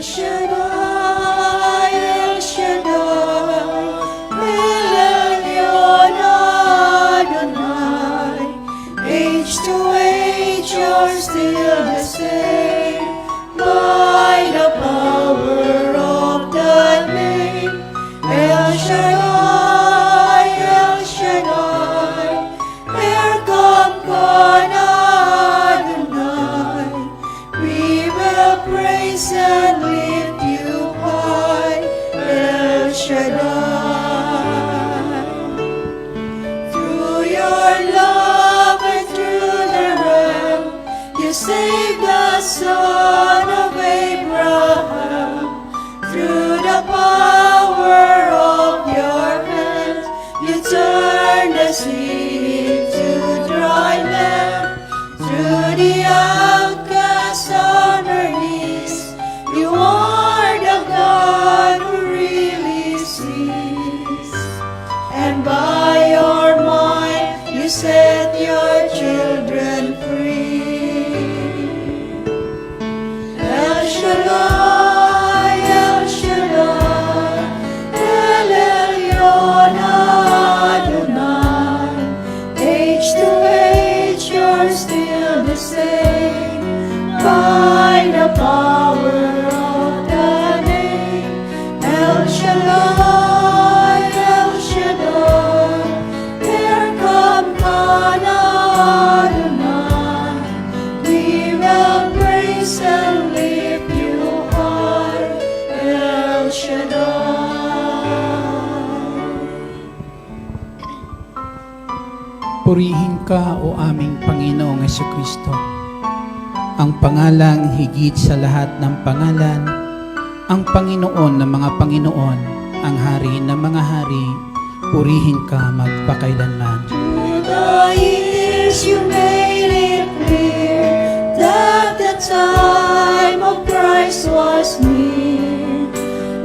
Shaddai, El Shaddai, El Elyon Adonai. Age to age, you're still the same. By the power of that name, El Shaddai, El Shaddai, Erkamkana Adonai. We will praise and lift you high, El Shaddai. Through your love and through the Ram, you saved the son of Abraham. Through the power of your hand, you turned the sea to dry land. Through the outcast on her knees, you are the God who really sees. And by your might, you set your children free. El Shaddai, El Shaddai, El Elyon Adonai. Age to age, you're still the same. By the power of the name, El Shaddai, El Shaddai, Erkamkana Adonai. We will praise and lift you high, El Shaddai. Purihin ka, O aming Panginoong Jesucristo, ang pangalang higit sa lahat ng pangalan, ang Panginoon ng mga Panginoon, ang Hari ng mga Hari, purihin ka magpakailanman. Through the years you made it clear that the time of Christ was near.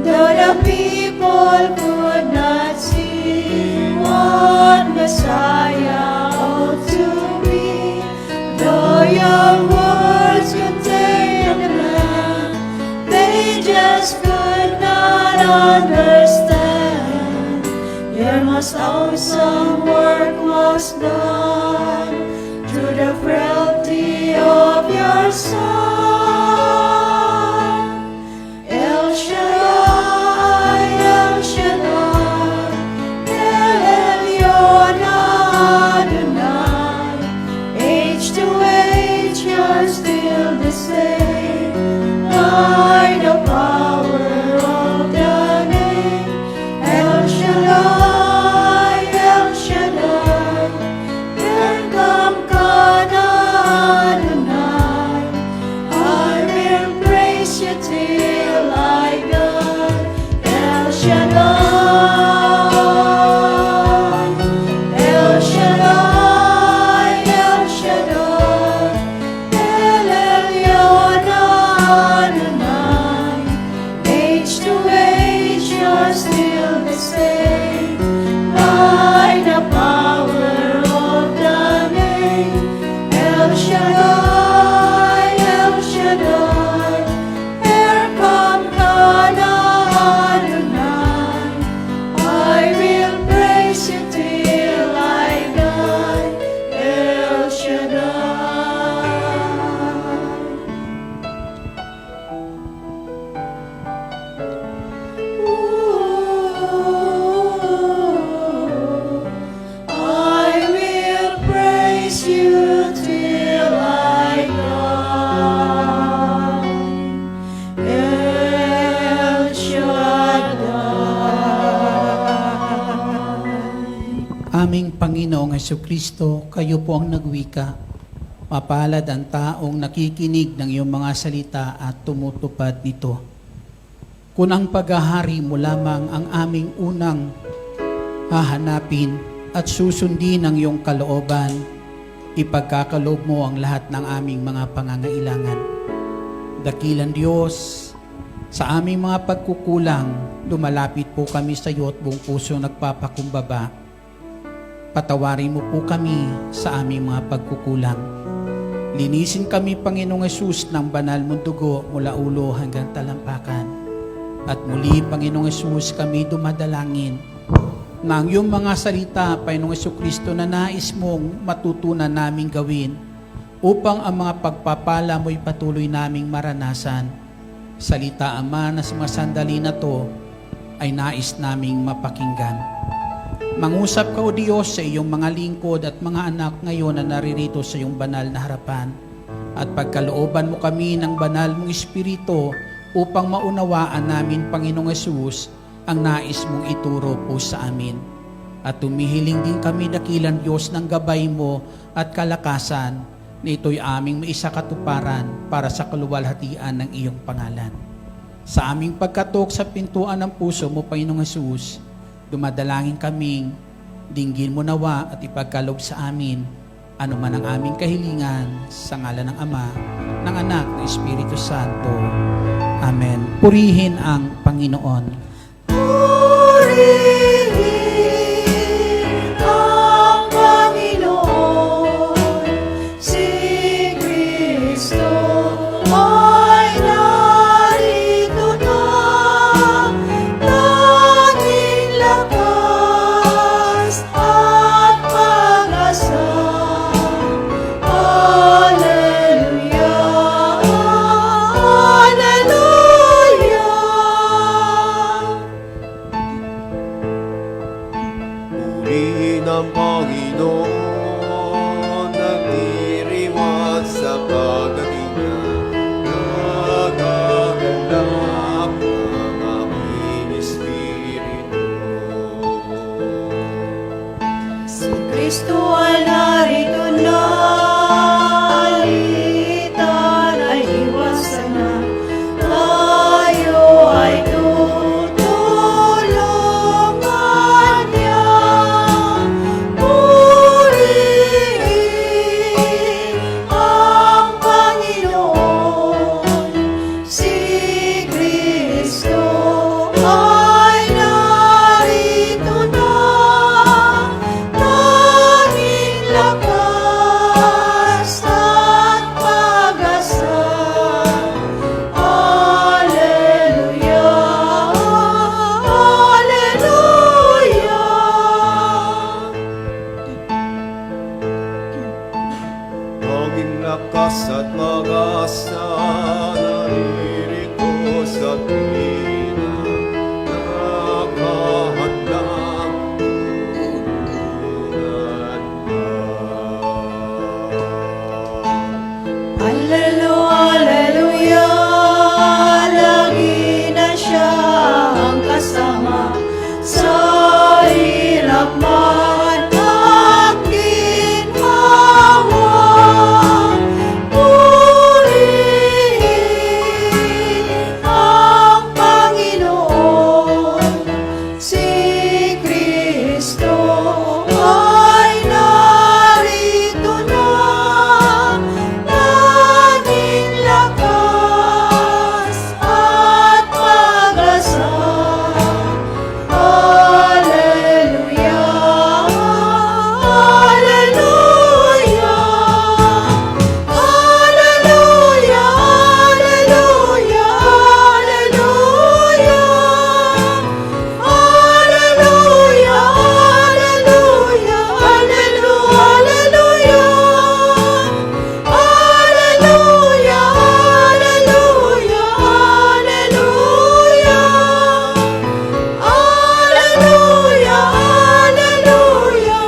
Though the people could not see what Messiah ought to be, though your words contained the plan, they just could not understand. Your most awesome work was done through the frailty of your Son. El Shaddai, El Shaddai, El Elyon Adonai. Age to age, you're still the same. By the power of the name, El Shaddai, El Shaddai, Erkamkana Adonai. I will praise you till I die, El Shaddai, El Shaddai, El Shaddai, El Elyon Adonai. Age to age, you're still the same. By the power of the name, El Shaddai, El Shaddai, Erkamkana Adonai. I will praise you till I die, El Shaddai. I will praise you till I die, El Shaddai. Aming Panginoong Jesucristo, kayo po ang nagwika. Mapalad ang taong nakikinig ng iyong mga salita at tumutupad nito. Kung ang paghahari mo lamang ang aming unang hahanapin at susundin ang iyong kalooban, ipagkakaloob mo ang lahat ng aming mga pangangailangan. Dakilang Diyos, sa aming mga pagkukulang, lumalapit po kami sa iyo at buong puso patawarin mo po kami sa aming mga pagkukulang. Linisin kami, Panginoong Hesus, ng banal mong dugo mula ulo hanggang talampakan. At muli, Panginoong Hesus, kami dumadalangin na ang iyong mga salita, Panginoong Jesucristo, na nais mong matutunan naming gawin upang ang mga pagpapala mo'y patuloy naming maranasan. Salita, Ama, na sa mga sandali na to ay nais naming mapakinggan. Mangusap ka, O Diyos, sa iyong mga lingkod at mga anak ngayon na naririto sa iyong banal na harapan. At pagkalooban mo kami ng banal mong Espiritu upang maunawaan namin, Panginoong Hesus, ang nais mong ituro po sa amin. At tumihiling din kami, dakilang Diyos, ng gabay mo at kalakasan na ito'y aming maisakatuparan para sa kaluwalhatian ng iyong pangalan. Sa aming pagkatok sa pintuan ng puso mo, Panginoong Hesus, dumadalangin kaming dinggin mo nawa at ipagkaloob sa amin ano man ang aming kahilingan sa ngalan ng Ama, ng Anak, ng Espiritu Santo. Amen. Purihin ang Panginoon. Purihin ang Panginoon, si Kristo ay narito na, tanging lakas at pag-asa. Alleluia, Alleluia. Purihin ang Panginoon, nagdiriwang sa pagdating niya. Nagaganap ang aking espiritu. Si Kristo ay narito na, alitan ay iwasan na, tayo ay tutulungan niya. Purihin ang Panginoon, si Kristo ay narito na, tanging lakas at pag-asa. Alleluia, Alleluia. Tanging lakas at pag-asa, naririto sa tuwina, nakahandang tulungan ka. Alleluia, lagi na siya ang kasama sa hirap man at ginhawa. Purihin ang Panginoon, si Kristo ay narito na, tanging lakas at pag-asa. Alleluia, Alleluia. Alleluia, Alleluia, Alleluia. Alleluia, Alleluia, Alleluia. Alleluia, Alleluia, Alleluia. Alleluia, Alleluia,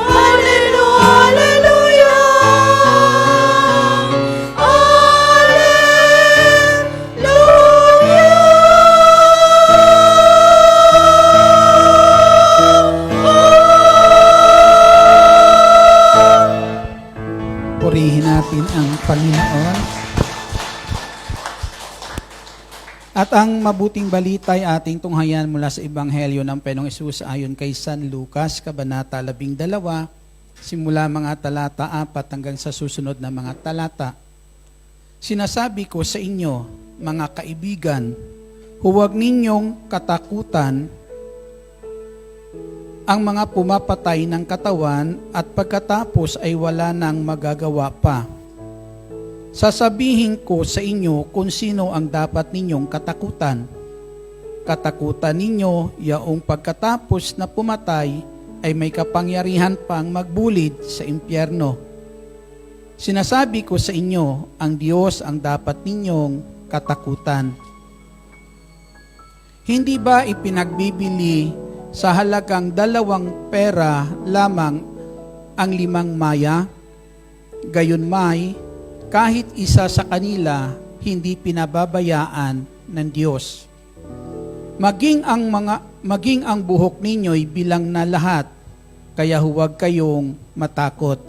Purihin natin ang Panginoon. At ang mabuting balita ay ating tunghayan mula sa Ebanghelyo ng Panginoong Hesus ayon kay San Lucas, Kabanata 12, simula mga talata 4 hanggang sa susunod na mga talata. Sinasabi ko sa inyo, mga kaibigan, huwag ninyong katakutan ang mga pumapatay ng katawan at pagkatapos ay wala nang magagawa pa. Sasabihin ko sa inyo kung sino ang dapat ninyong katakutan. Katakutan ninyo yaong pagkatapos na pumatay ay may kapangyarihan pang magbulid sa impyerno. Sinasabi ko sa inyo, ang Diyos ang dapat ninyong katakutan. Hindi ba ipinagbibili sa halagang 2 pera lamang ang 5 maya? Gayunmay, kahit isa sa kanila hindi pinababayaan ng Diyos. Maging ang buhok ninyo'y bilang na lahat, kaya huwag kayong matakot.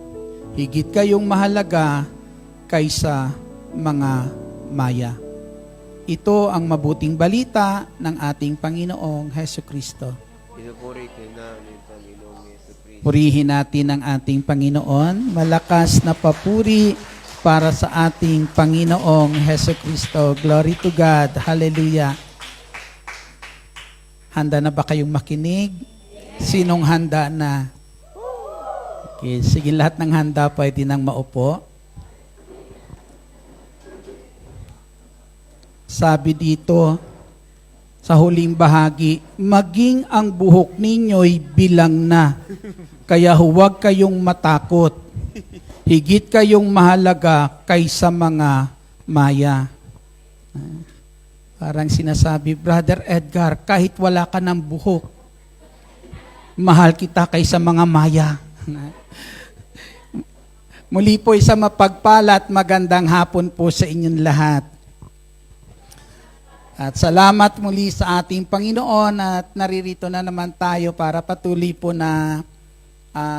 Higit kayong mahalaga kaysa mga maya. Ito ang mabuting balita ng ating Panginoong Hesukristo. Pinupuri ka namin, Panginoong Jesucristo. Purihin natin ang ating Panginoon. Malakas na papuri para sa ating Panginoong Hesukristo. Glory to God. Hallelujah. Handa na ba kayong makinig? Sinong handa na? Okay, sige, lahat ng handa pwede nang maupo. Sabi dito sa huling bahagi, maging ang buhok ninyo'y bilang na, kaya huwag kayong matakot. Higit kayong mahalaga kaysa mga maya. Parang sinasabi, Brother Edgar, kahit wala ka ng buhok, mahal kita kaysa mga maya. Muli po isang mapagpalat, magandang hapon po sa inyong lahat. At salamat muli sa ating Panginoon at naririto na naman tayo para patuloy po na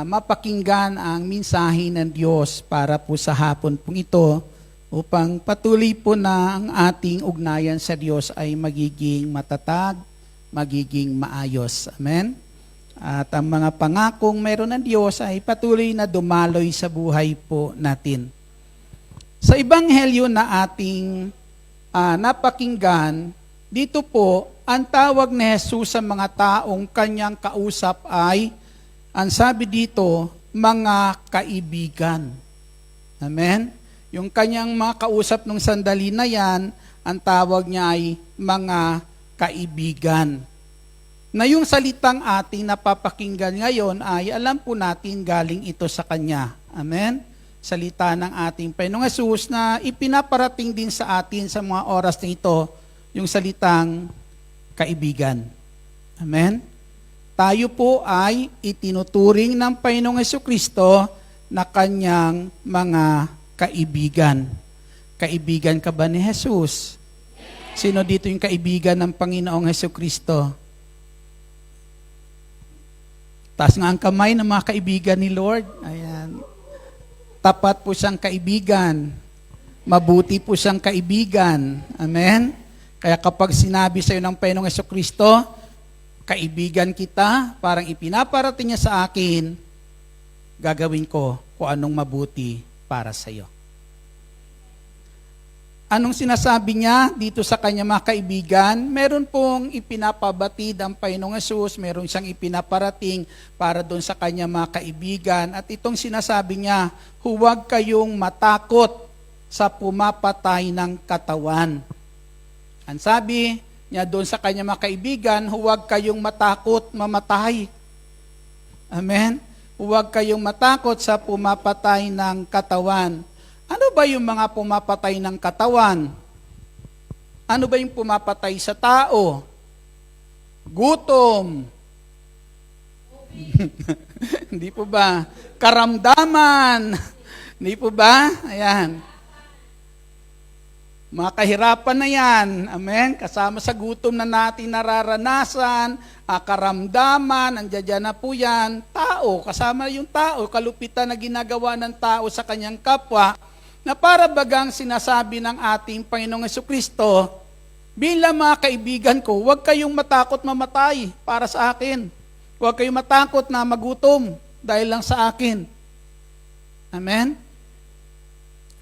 mapakinggan ang mensahe ng Diyos para po sa hapon pong ito upang patuloy po na ang ating ugnayan sa Diyos ay magiging matatag, magiging maayos. Amen? At ang mga pangakong meron ng Diyos ay patuloy na dumaloy sa buhay po natin. Sa Ebanghelyo na ating napakinggan, dito po, ang tawag ni Jesus sa mga taong kanyang kausap ay, ang sabi dito, mga kaibigan. Amen? Yung kanyang mga kausap nung sandali na yan, ang tawag niya ay mga kaibigan. Na yung salitang ating napapakinggan ngayon ay alam po natin galing ito sa Kanya. Amen? Salita ng ating Panginoong Hesus na ipinaparating din sa atin sa mga oras na ito, yung salitang kaibigan. Amen? Tayo po ay itinuturing ng Panginoong Hesukristo na Kanyang mga kaibigan. Kaibigan ka ba ni Jesus? Sino dito yung kaibigan ng Panginoong Hesukristo? Taas nga ang kamay ng mga kaibigan ni Lord. Ayan. Tapat po siyang kaibigan. Mabuti po siyang kaibigan. Amen? Kaya kapag sinabi sa iyo ng Panginoong Hesukristo, kaibigan kita, parang ipinaparating niya sa akin, gagawin ko kung anong mabuti para sa iyo. Anong sinasabi niya dito sa kanya mga kaibigan? Meron pong ipinapabatid ang Panginoong Hesus, meron siyang ipinaparating para doon sa kanya mga kaibigan. At itong sinasabi niya, huwag kayong matakot sa pumapatay ng katawan. Ang sabi niya doon sa kanya mga kaibigan, huwag kayong matakot mamatay. Amen? Huwag kayong matakot sa pumapatay ng katawan. Ano ba yung mga pumapatay ng katawan? Ano ba yung pumapatay sa tao? Gutom. Hindi po ba? Karamdaman. Hindi po ba? Ayan. Mga kahirapan na yan. Amen? Kasama sa gutom na natin nararanasan, karamdaman, andiyan na po yan. Tao, kasama yung tao, kalupitan na ginagawa ng tao sa kanyang kapwa, na para bagang sinasabi ng ating Panginoong Hesukristo, bilang mga kaibigan ko, huwag kayong matakot mamatay para sa akin. Huwag kayong matakot na magutom dahil lang sa akin. Amen?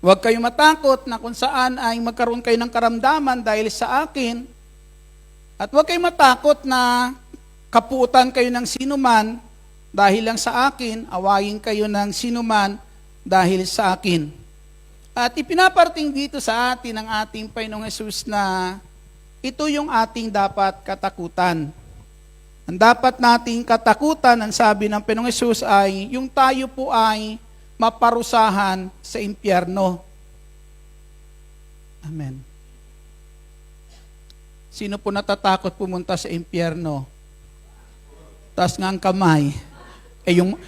Huwag kayong matakot na kung saan ay magkaroon kayo ng karamdaman dahil sa akin. At huwag kayong matakot na kapuutan kayo ng sinuman dahil lang sa akin, awayin kayo ng sinuman dahil sa akin. At ipinaparting dito sa atin ng ating Panginoong Hesus na ito yung ating dapat katakutan. Ang dapat nating katakutan, ang sabi ng Panginoong Hesus ay yung tayo po ay maparusahan sa impyerno. Amen. Sino po natatakot pumunta sa impyerno? Taas nga ang kamay.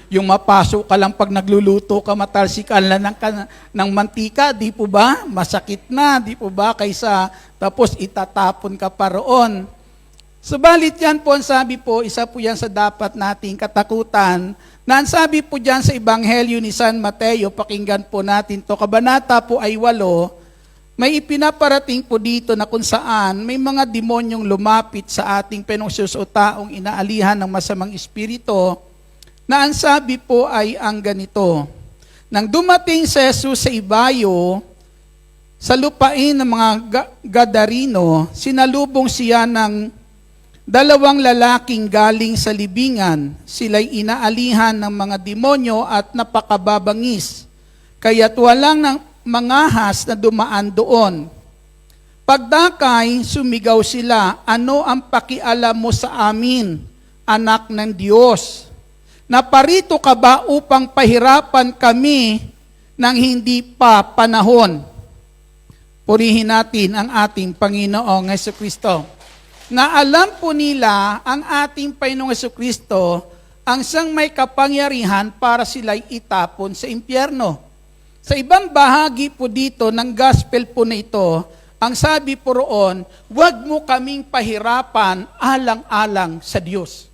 Yung mapasok ka lang pag nagluluto ka, matalsikan lang ng mantika, di po ba? Masakit na, di po ba? Kaysa tapos itatapon ka pa roon. Subalit yan po, ang sabi po, isa po yan sa dapat nating katakutan, na ang sabi po dyan sa Ebanghelyo ni San Mateo, pakinggan po natin to, kabanata po ay 8, may ipinaparating po dito na kung saan may mga demonyong lumapit sa ating Panginoong Hesus o taong inaalihan ng masamang espiritu, na ang sabi po ay ang ganito, nang dumating si Jesus sa ibayo, sa lupain ng mga Gadarino, sinalubong siya ng 2 lalaking galing sa libingan. Sila'y inaalihan ng mga demonyo at napakababangis, kaya't walang mangahas na dumaan doon. Pagdakay, sumigaw sila, ano ang pakialam mo sa amin, anak ng Diyos? Naparito ka ba upang pahirapan kami ng hindi pa panahon? Purihin natin ang ating Panginoong Jesucristo. Na alam po nila ang ating Panginoong Jesucristo ang siyang may kapangyarihan para sila'y itapon sa impyerno. Sa ibang bahagi po dito ng gospel po na ito, ang sabi po roon, huwag mo kaming pahirapan alang-alang sa Diyos.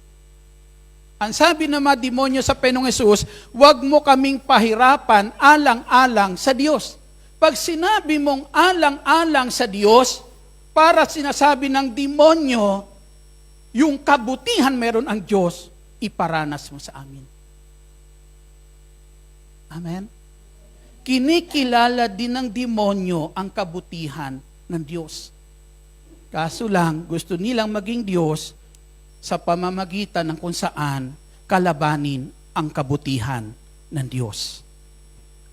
Ang sabi ng mga demonyo sa Panginoong Hesus, huwag mo kaming pahirapan alang-alang sa Diyos. Pag sinabi mong alang-alang sa Diyos, para sinasabi ng demonyo, yung kabutihan meron ang Diyos, iparanas mo sa amin. Amen? Kinikilala din ng demonyo ang kabutihan ng Diyos. Kaso lang, gusto nilang maging Diyos sa pamamagitan ng kung saan kalabanin ang kabutihan ng Diyos.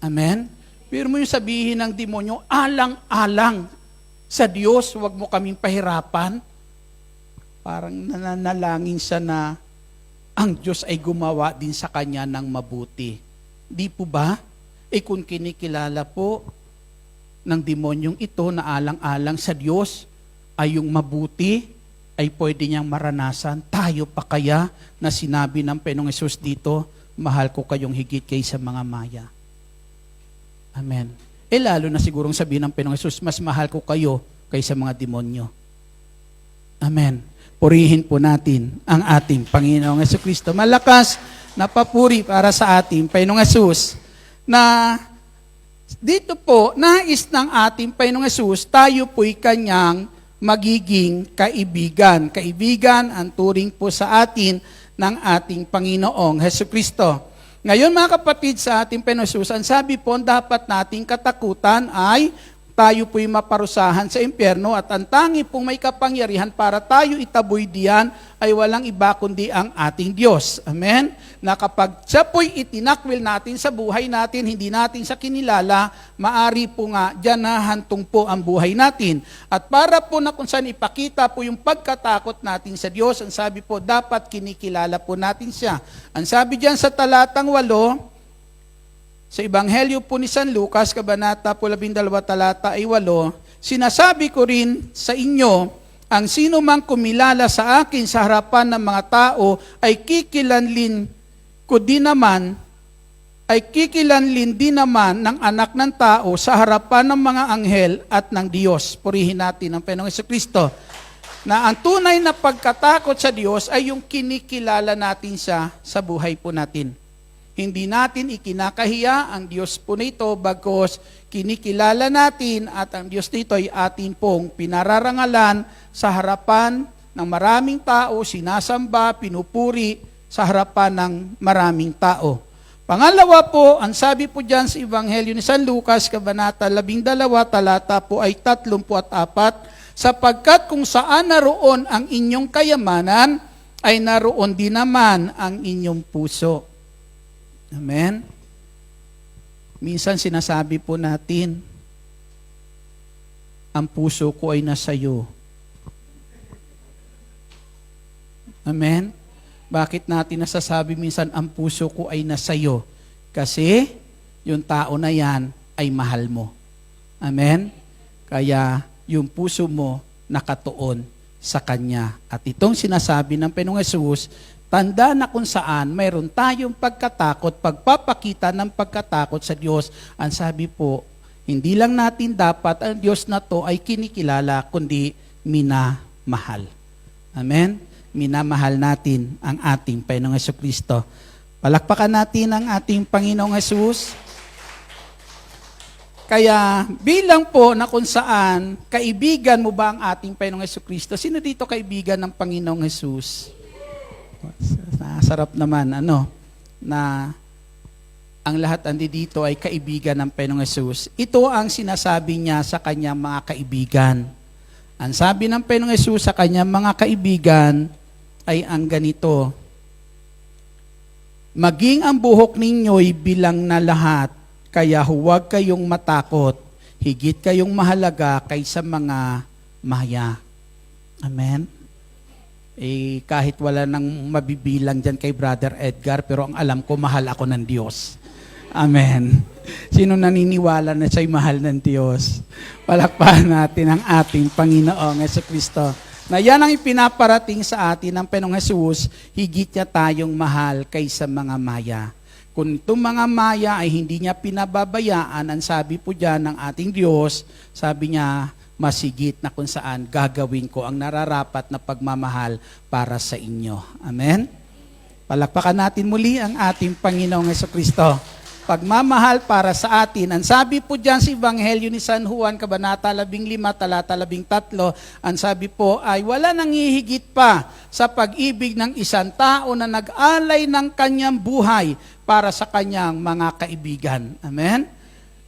Amen? Pero mo yung sabihin ng demonyo, alang-alang sa Diyos, huwag mo kaming pahirapan. Parang nananalangin siya na ang Diyos ay gumawa din sa kanya ng mabuti. Di po ba? Kung kinikilala po ng demonyong ito na alang-alang sa Diyos ay yung mabuti, ay pwede niyang maranasan. Tayo pa kaya na sinabi ng Panginoong Hesus dito, mahal ko kayong higit kaysa mga maya. Amen. Lalo na sigurong sabihin ng Panginoong Hesus, mas mahal ko kayo kaysa mga demonyo. Amen. Purihin po natin ang ating Panginoong Jesucristo. Malakas na papuri para sa ating Panginoong Hesus na dito po, nais ng ating Panginoong Hesus, tayo po'y kanyang magiging kaibigan. Kaibigan ang turing po sa atin ng ating Panginoong Jesucristo. Ngayon mga kapatid sa ating Panginoong Hesus, ang sabi po, dapat nating katakutan ay tayo po'y maparusahan sa impyerno at ang tangi pong may kapangyarihan para tayo itaboy diyan ay walang iba kundi ang ating Diyos. Amen? Na kapag siya po'y itinakwil natin sa buhay natin, hindi natin sa kinilala, maari po nga diyan nahantong po ang buhay natin. At para po na kung saan ipakita po yung pagkatakot natin sa Diyos, ang sabi po, dapat kinikilala po natin siya. Ang sabi diyan sa talatang 8, sa Ebanghelyo po ni San Lucas, kabanata po 12, talata ay 8, sinasabi ko rin sa inyo, ang sino mang kumilala sa akin sa harapan ng mga tao ay kikilanlin din naman ng anak ng tao sa harapan ng mga anghel at ng Diyos. Purihin natin ang Panginoong Jesucristo. Na ang tunay na pagkatakot sa Diyos ay yung kinikilala natin siya sa buhay po natin. Hindi natin ikinakahiya ang Diyos po nito bagkos kinikilala natin at ang Diyos nito ay atin pong pinararangalan sa harapan ng maraming tao, sinasamba, pinupuri sa harapan ng maraming tao. Pangalawa po, ang sabi po dyan sa Ebanghelyo ni San Lucas, kabanata 12, talata po ay 34, sapagkat kung saan naroon ang inyong kayamanan, ay naroon din naman ang inyong puso. Amen? Minsan sinasabi po natin, ang puso ko ay nasa iyo. Amen? Bakit natin nasasabi minsan ang puso ko ay nasa iyo? Kasi yung tao na yan ay mahal mo. Amen? Kaya yung puso mo nakatuon sa Kanya. At itong sinasabi ng Panginoong Hesus, tanda na kung saan mayroon tayong pagkatakot, pagpapakita ng pagkatakot sa Diyos. Ang sabi po, hindi lang natin dapat ang Diyos na to ay kinikilala, kundi minamahal. Amen? Minamahal natin ang ating Panginoong Hesukristo. Palakpakan natin ang ating Panginoong Hesus. Kaya bilang po na kung saan, kaibigan mo ba ang ating Panginoong Hesukristo? Sino dito kaibigan ng Panginoong Hesus? Sarap naman, na ang lahat andi dito ay kaibigan ng Panginoong Hesus. Ito ang sinasabi niya sa kanyang mga kaibigan. Ang sabi ng Panginoong Hesus sa kanyang mga kaibigan ay ang ganito, maging ang buhok ninyo'y bilang na lahat, kaya huwag kayong matakot, higit kayong mahalaga kaysa mga maya. Amen? Kahit wala nang mabibilang dyan kay Brother Edgar, pero ang alam ko, mahal ako ng Diyos. Amen. Sino naniniwala na siya'y mahal ng Diyos? Palakpakan natin ang ating Panginoong Hesukristo. Na yan ang ipinaparating sa atin ng Panginoong Hesus, higit niya tayong mahal kaysa mga maya. Kung itong mga maya ay hindi niya pinababayaan, ang sabi po dyan ng ating Diyos, sabi niya, masigit na kung saan gagawin ko ang nararapat na pagmamahal para sa inyo. Amen? Palakpakan natin muli ang ating Panginoong Hesukristo. Pagmamahal para sa atin. Ang sabi po dyan sa Ebanghelyo ni San Juan, Kabanata 15, talata 13, ang sabi po ay wala nang hihigit pa sa pag-ibig ng isang tao na nag-alay ng kanyang buhay para sa kanyang mga kaibigan. Amen?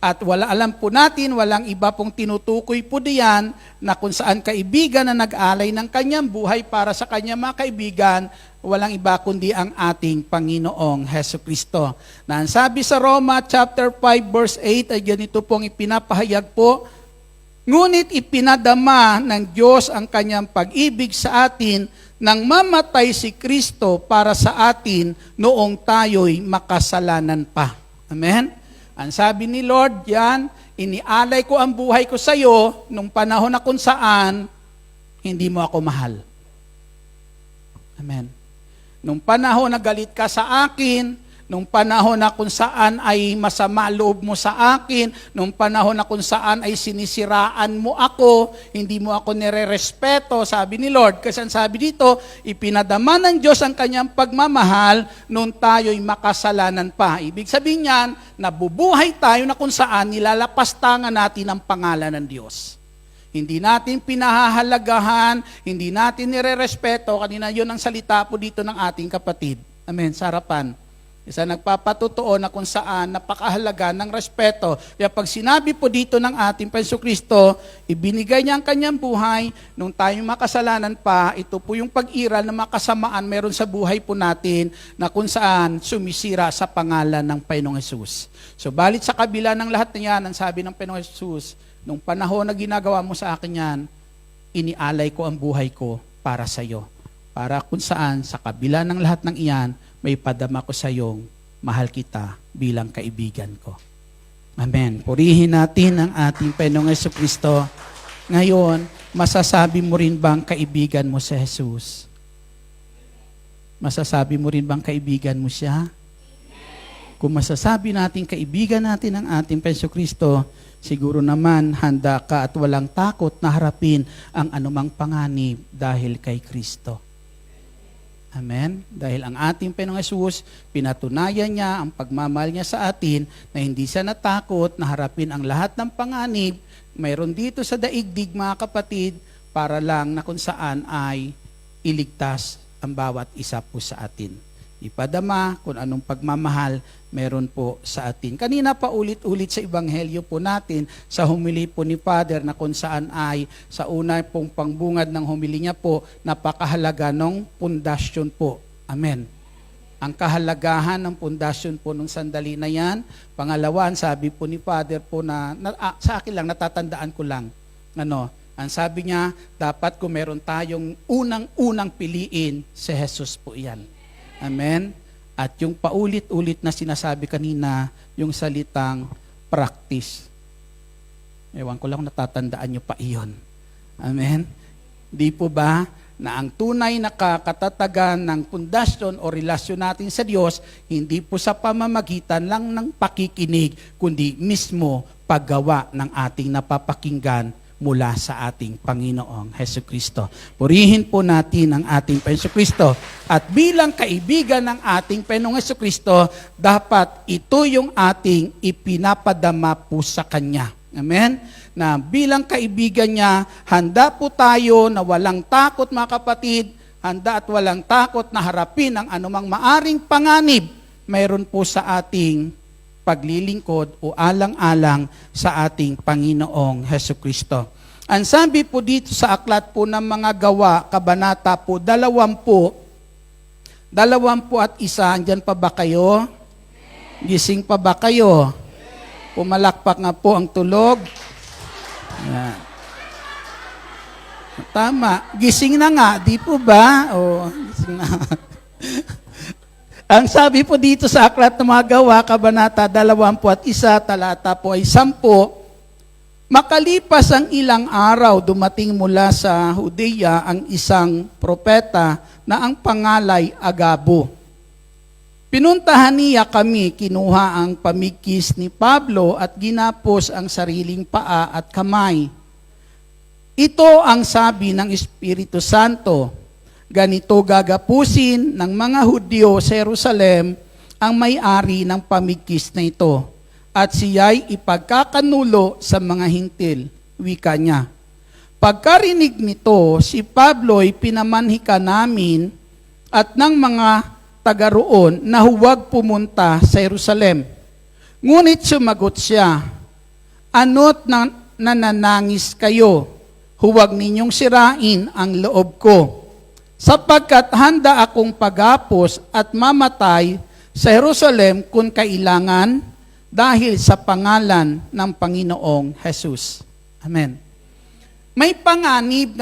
At alam po natin, walang iba pong tinutukoy po diyan na kung saan kaibigan na nag-alay ng kanyang buhay para sa kanyang mga kaibigan, walang iba kundi ang ating Panginoong Hesukristo. Na ang sabi sa Roma chapter 5 verse 8 ay ganito pong ipinapahayag po, ngunit ipinadama ng Diyos ang kanyang pag-ibig sa atin nang mamatay si Kristo para sa atin noong tayo'y makasalanan pa. Amen? Ang sabi ni Lord yan, inialay ko ang buhay ko sa iyo nung panahon na kung saan hindi mo ako mahal. Amen. Nung panahon na galit ka sa akin, nung panahon na kung saan ay masama loob mo sa akin, nung panahon na kung saan ay sinisiraan mo ako, hindi mo ako nire-respeto, sabi ni Lord. Kasi ang sabi dito, ipinadama ng Diyos ang kanyang pagmamahal nung tayo'y makasalanan pa. Ibig sabihin niyan, nabubuhay tayo na kung saan nilalapastangan natin ang pangalan ng Diyos. Hindi natin pinahahalagahan, hindi natin nire-respeto. Kanina yun ang salita po dito ng ating kapatid. Amen, sa harapan. Isa nagpapatutuo na kung saan napakahalaga ng respeto. Kaya pag sinabi po dito ng ating Jesucristo, ibinigay niya ang kanyang buhay, nung tayo makasalanan pa, ito po yung pag-iral na makasamaan meron sa buhay po natin na kung saan sumisira sa pangalan ng Panginoong Hesus. So balit sa kabila ng lahat na yan, ang sabi ng Panginoong Hesus, nung panahon na ginagawa mo sa akin yan, inialay ko ang buhay ko para sa iyo. Para kung saan, sa kabila ng lahat ng iyan, may padama ko sa iyong mahal kita bilang kaibigan ko. Amen. Purihin natin ang ating Panginoong Hesukristo. Ngayon, masasabi mo rin bang kaibigan mo si Jesus? Masasabi mo rin bang kaibigan mo siya? Kung masasabi natin kaibigan natin ang ating Hesukristo, siguro naman handa ka at walang takot na harapin ang anumang panganib dahil kay Kristo. Amen? Dahil ang ating Panginoong Hesus, pinatunayan niya ang pagmamahal niya sa atin na hindi siya natakot na harapin ang lahat ng panganib. Mayroon dito sa daigdig, mga kapatid, para lang na kung saan ay iligtas ang bawat isa po sa atin. Ipadama kung anong pagmamahal meron po sa atin. Kanina pa ulit-ulit sa Ebanghelyo po natin, sa humili po ni Father na kung saan ay sa una pong pangbungad ng humili niya po, napakahalaga ng pundasyon po. Amen. Ang kahalagahan ng pundasyon po nung sandali na yan. Pangalawan, sabi po ni Father po na sa akin lang, natatandaan ko lang, Ang sabi niya, dapat kung meron tayong unang-unang piliin, si Jesus po yan. Amen? At yung paulit-ulit na sinasabi kanina, yung salitang practice. Ewan ko lang kung natatandaan nyo pa iyon. Amen? Di po ba na ang tunay na katatagan ng pundasyon o relasyon natin sa Diyos, hindi po sa pamamagitan lang ng pakikinig, kundi mismo paggawa ng ating napapakinggan mula sa ating Panginoong Hesukristo. Purihin po natin ang ating Hesukristo. At bilang kaibigan ng ating Panginoong Hesukristo, dapat ito yung ating ipinapadama po sa Kanya. Amen? Na bilang kaibigan niya, handa po tayo na walang takot mga kapatid, handa at walang takot na harapin ang anumang maaring panganib mayroon po sa ating paglilingkod o alang-alang sa ating Panginoong Hesukristo. Ang sabi po dito sa aklat po ng mga gawa, kabanata po 20, 21, andyan pa ba kayo? Gising pa ba kayo? Pumalakpak nga po ang tulog. Yan. Tama. Gising na nga, di po ba? O, gising na. Ang sabi po dito sa aklat ng mga gawa, kabanata 21, talata po ay 10, makalipas ang ilang araw, dumating mula sa Judea ang isang propeta na ang pangalay Agabo. Pinuntahan niya kami, kinuha ang pamikis ni Pablo at ginapos ang sariling paa at kamay. Ito ang sabi ng Espiritu Santo, ganito gagapusin ng mga Hudyo sa Jerusalem ang may-ari ng pamikis na ito, at siya'y ipagkakanulo sa mga hintil, wika niya. Pagkarinig nito, si Pablo'y pinamanhika namin at ng mga taga roon na huwag pumunta sa Jerusalem. Ngunit sumagot siya, ano't nananangis kayo? Huwag ninyong sirain ang loob ko, sapagkat handa akong pagapos at mamatay sa Jerusalem kung kailangan dahil sa pangalan ng Panginoong Jesus. Amen. May panganib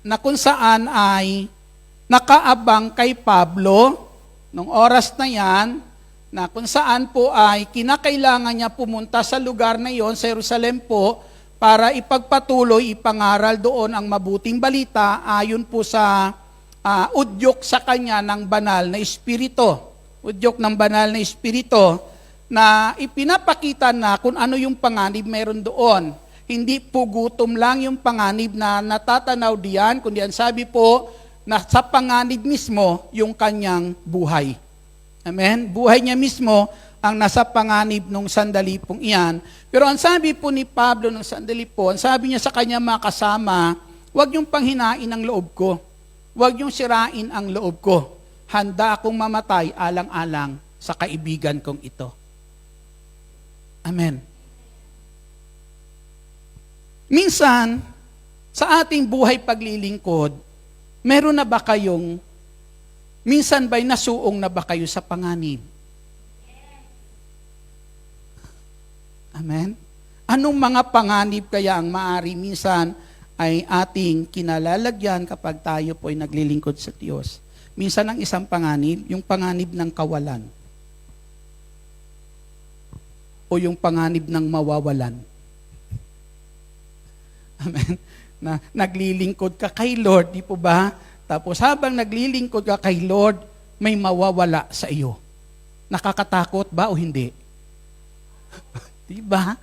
na kung saan ay nakaabang kay Pablo nung oras na yan, na kung saan po ay kinakailangan niya pumunta sa lugar na yon, sa Jerusalem po, para ipagpatuloy, ipangaral doon ang mabuting balita ayon po sa udyok sa kanya ng banal na espiritu. Udyok ng banal na espiritu na ipinapakita na kung ano yung panganib meron doon. Hindi po gutom lang yung panganib na natatanaw diyan, kundi ang sabi po, na sa panganib mismo yung kanyang buhay. Amen? Buhay niya mismo ang nasa panganib nung sandali pong iyan. Pero ang sabi po ni Pablo nung sandali po, ang sabi niya sa kanya mga kasama, huwag niyong panghinain ang loob ko. Huwag niyong sirain ang loob ko. Handa akong mamatay alang-alang sa kaibigan kong ito. Amen. Minsan, sa ating buhay paglilingkod, meron na ba kayong, minsan ba'y nasuong na ba kayo sa panganib? Amen? Anong mga panganib kaya ang maaari minsan ay ating kinalalagyan kapag tayo po ay naglilingkod sa Diyos? Minsan ang isang panganib, yung panganib ng kawalan. O yung panganib ng mawawalan. Amen? Na naglilingkod ka kay Lord, di po ba? Tapos habang naglilingkod ka kay Lord, may mawawala sa iyo. Nakakatakot ba o hindi? Di ba?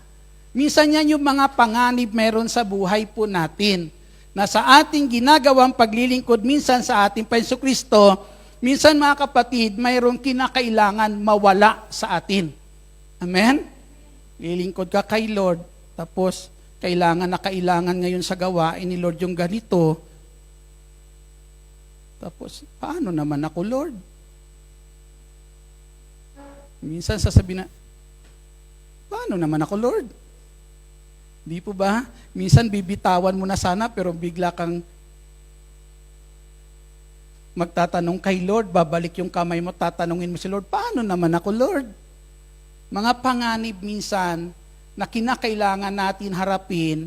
Minsan yan yung mga panganib meron sa buhay po natin. Na sa ating ginagawang paglilingkod, minsan sa ating Panginoong Kristo, minsan mga kapatid, mayroong kinakailangan mawala sa atin. Amen? Lilingkod ka kay Lord, tapos kailangan ngayon sa gawain ni Lord yung ganito. Tapos, paano naman ako, Lord? Minsan sasabihin na, paano naman ako, Lord? Di po ba? Minsan bibitawan mo na sana, pero bigla kang magtatanong kay Lord, babalik yung kamay mo, tatanungin mo si Lord, paano naman ako, Lord? Mga panganib minsan na kinakailangan natin harapin,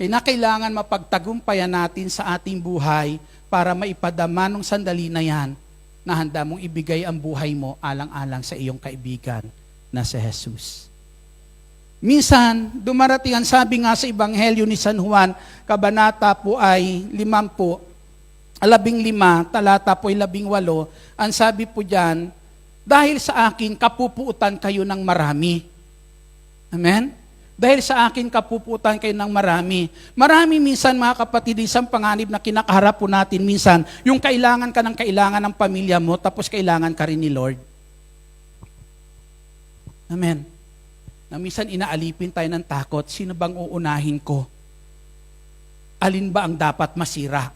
kinakailangan mapagtagumpayan natin sa ating buhay para maipadama ng sandali na yan na handa mong ibigay ang buhay mo alang-alang sa iyong kaibigan na si Jesus. Minsan, dumarating ang sabi nga sa Ebanghelyo ni San Juan, kabanata po ay 15, talata po ay 18, ang sabi po diyan, dahil sa akin kapupuutan kayo ng marami. Amen? Dahil sa akin kapuputan kayo ng marami. Marami minsan mga kapatid, isang panganib na kinakaharap po natin minsan, yung kailangan ka ng kailangan ng pamilya mo, tapos kailangan ka rin ni Lord. Amen. Na minsan inaalipin tayo ng takot, sino bang uunahin ko? Alin ba ang dapat masira?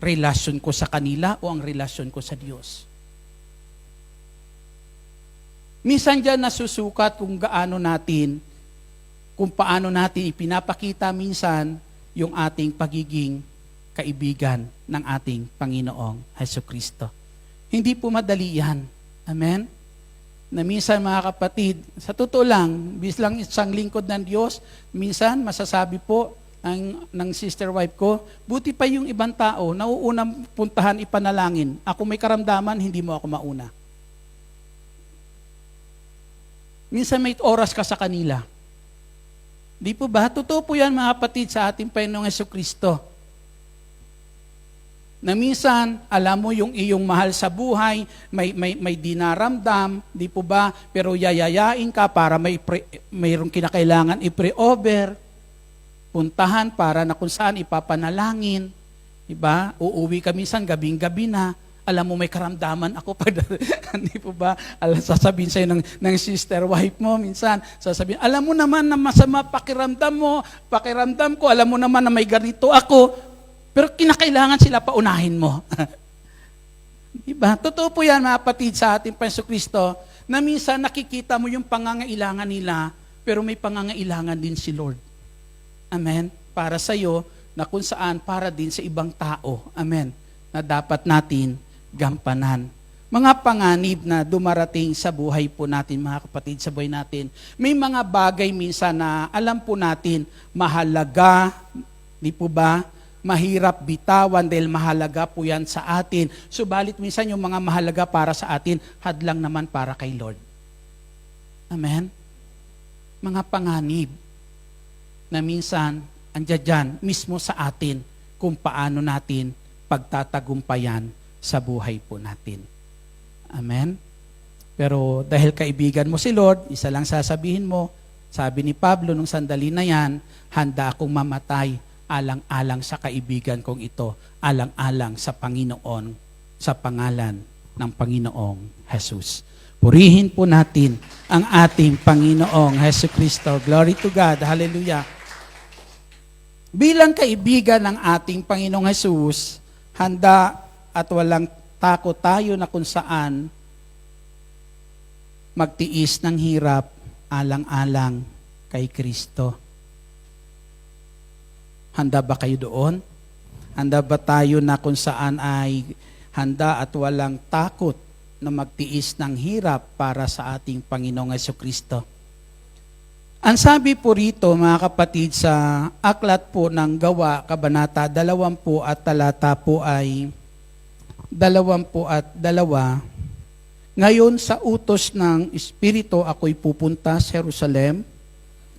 Relasyon ko sa kanila o ang relasyon ko sa Diyos? Minsan dyan nasusukat kung gaano natin, kung paano natin ipinapakita minsan yung ating pagiging kaibigan ng ating Panginoong Hesukristo. Hindi po madali yan. Amen? Na minsan mga kapatid, sa totoo lang, bislang isang lingkod ng Diyos, minsan masasabi po ng sister wife ko, buti pa yung ibang tao, nauunang puntahan ipanalangin. Ako may karamdaman, hindi mo ako mauna. Minsan may oras ka sa kanila. Di po ba? Totoo po yan mga kapatid sa ating Panginoong Hesukristo. Na minsan, alam mo yung iyong mahal sa buhay, may dinaramdam, di po ba? Pero yayayain ka para mayroong kinakailangan i-pre-over, puntahan para na kung saan ipapanalangin, di ba? Uuwi ka minsan, gabing-gabi na, alam mo may karamdaman ako, di po ba? Sasabihin sa'yo ng sister wife mo, minsan, sasabihin, alam mo naman na masama pakiramdam ko, alam mo naman na may ganito ako, pero kinakailangan sila paunahin mo. Diba? Totoo po yan, mga kapatid, sa ating Panginoon na minsan nakikita mo yung pangangailangan nila, pero may pangangailangan din si Lord. Amen? Para sa iyo, na kung saan, para din sa ibang tao. Amen? Na dapat natin gampanan. Mga panganib na dumarating sa buhay po natin, mga kapatid, sa buhay natin. May mga bagay minsan na alam po natin, mahalaga, di po ba? Mahirap bitawan dahil mahalaga po yan sa atin. Subalit minsan yung mga mahalaga para sa atin, hadlang naman para kay Lord. Amen? Mga panganib na minsan andyan dyan mismo sa atin kung paano natin pagtatagumpayan sa buhay po natin. Amen? Pero dahil kaibigan mo si Lord, isa lang sasabihin mo, sabi ni Pablo nung sandali na yan, handa akong mamatay alang-alang sa kaibigan kong ito, alang-alang sa Panginoon, sa pangalan ng Panginoong Jesus. Purihin po natin ang ating Panginoong Hesukristo. Glory to God. Hallelujah. Bilang kaibigan ng ating Panginoong Jesus, handa at walang takot tayo na kung saan magtiis ng hirap alang-alang kay Kristo. Handa ba kayo doon? Handa ba tayo na kung saan ay handa at walang takot na magtiis ng hirap para sa ating Panginoong Hesukristo? Ang sabi po rito, mga kapatid, sa aklat po ng Gawa, Kabanata 20 at talata po ay 22, ngayon sa utos ng Espiritu ako'y pupunta sa Jerusalem,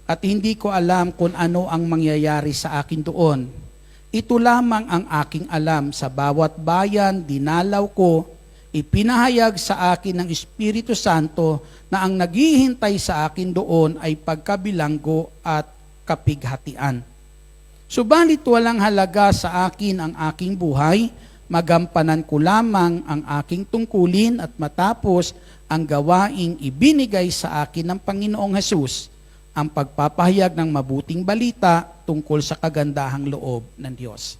at hindi ko alam kung ano ang mangyayari sa akin doon. Ito lamang ang aking alam, sa bawat bayan dinalaw ko, ipinahayag sa akin ng Espiritu Santo na ang naghihintay sa akin doon ay pagkabilanggo at kapighatian. Subalit walang halaga sa akin ang aking buhay, magampanan ko lamang ang aking tungkulin at matapos ang gawaing ibinigay sa akin ng Panginoong Hesus, ang pagpapahayag ng mabuting balita tungkol sa kagandahang loob ng Diyos.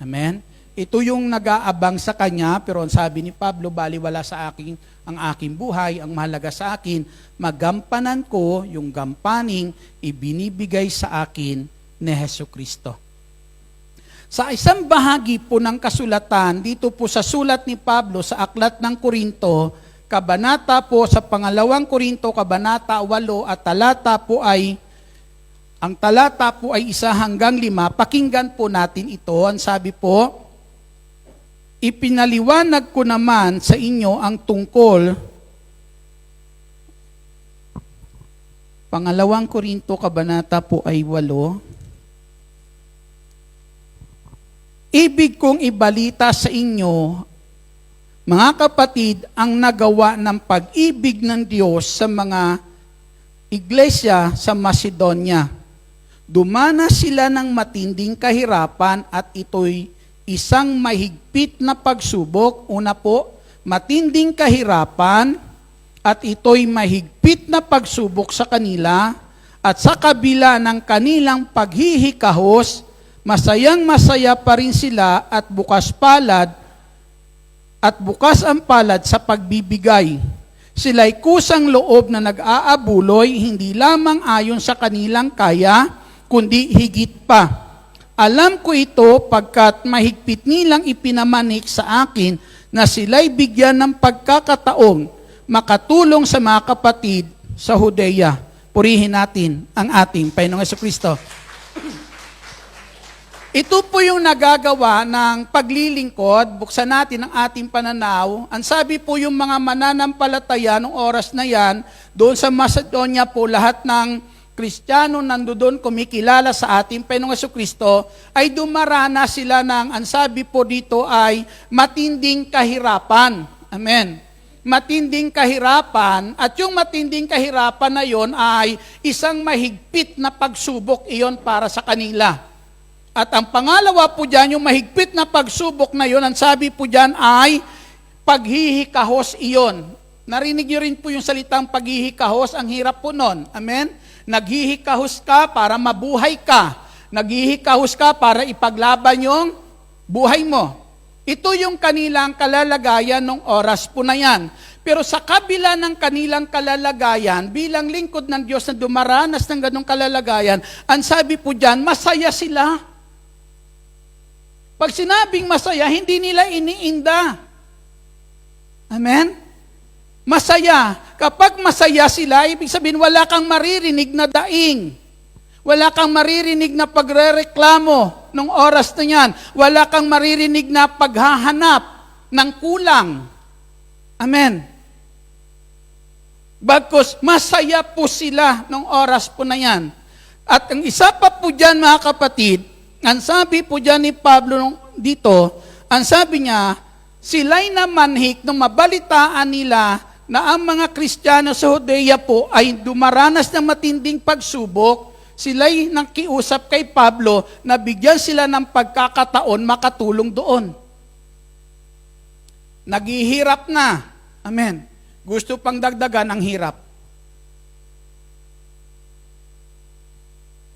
Amen? Ito yung nag-aabang sa Kanya, pero ang sabi ni Pablo, baliwala sa akin ang aking buhay, ang mahalaga sa akin, magampanan ko yung gampaning ibinibigay sa akin ni Hesukristo. Sa isang bahagi po ng kasulatan, dito po sa sulat ni Pablo sa Aklat ng Korinto, kabanata po sa pangalawang Korinto, kabanata 8 at ang talata po ay 1 hanggang 5. Pakinggan po natin ito. Ang sabi po, ipinaliwanag ko naman sa inyo ang tungkol, pangalawang Korinto, kabanata po ay 8. Ibig kong ibalita sa inyo, mga kapatid, ang nagawa ng pag-ibig ng Diyos sa mga iglesia sa Macedonia. Dumanas sila ng matinding kahirapan at ito'y isang mahigpit na pagsubok. Una po, matinding kahirapan at ito'y mahigpit na pagsubok sa kanila, at sa kabila ng kanilang paghihikahos, masayang-masaya pa rin sila at bukas ang palad sa pagbibigay. Sila'y kusang loob na nag-aabuloy, hindi lamang ayon sa kanilang kaya, kundi higit pa. Alam ko ito pagkat mahigpit nilang ipinamanik sa akin na sila'y bigyan ng pagkakataong makatulong sa mga kapatid sa Judea. Purihin natin ang ating Panginoong Jesucristo. Ito po yung nagagawa ng paglilingkod. Buksan natin ang ating pananaw. Ang sabi po yung mga mananampalataya nung oras na yan, doon sa Macedonia po, lahat ng Kristiyano nandoon kumikilala sa ating Panginoong Jesucristo, ay dumaranas sila ng, ang sabi po dito ay matinding kahirapan. Amen. Matinding kahirapan, at yung matinding kahirapan na yon ay isang mahigpit na pagsubok iyon para sa kanila. At ang pangalawa po dyan, yung mahigpit na pagsubok na yon, ang sabi po dyan ay paghihikahos iyon. Narinig nyo rin po yung salitang paghihikahos, ang hirap po nun. Amen? Naghihikahos ka para mabuhay ka. Naghihikahos ka para ipaglaban yung buhay mo. Ito yung kanilang kalalagayan ng oras po na yan. Pero sa kabila ng kanilang kalalagayan, bilang lingkod ng Diyos na dumaranas ng ganong kalalagayan, ang sabi po dyan, masaya sila. Pag sinabing masaya, hindi nila iniinda. Amen? Masaya. Kapag masaya sila, ibig sabihin wala kang maririnig na daing. Wala kang maririnig na pagrereklamo nung oras na yan. Wala kang maririnig na paghahanap ng kulang. Amen. Bagkus masaya po sila nung oras po na yan. At ang isa pa po dyan, mga kapatid, ang sabi po dyan ni Pablo dito, ang sabi niya, sila'y namanhik nung mabalitaan nila na ang mga Kristiyano sa Judea po ay dumaranas ng matinding pagsubok. Sila'y nakiusap kay Pablo na bigyan sila ng pagkakataon makatulong doon. Naghihirap na. Amen. Gusto pang dagdagan ang hirap.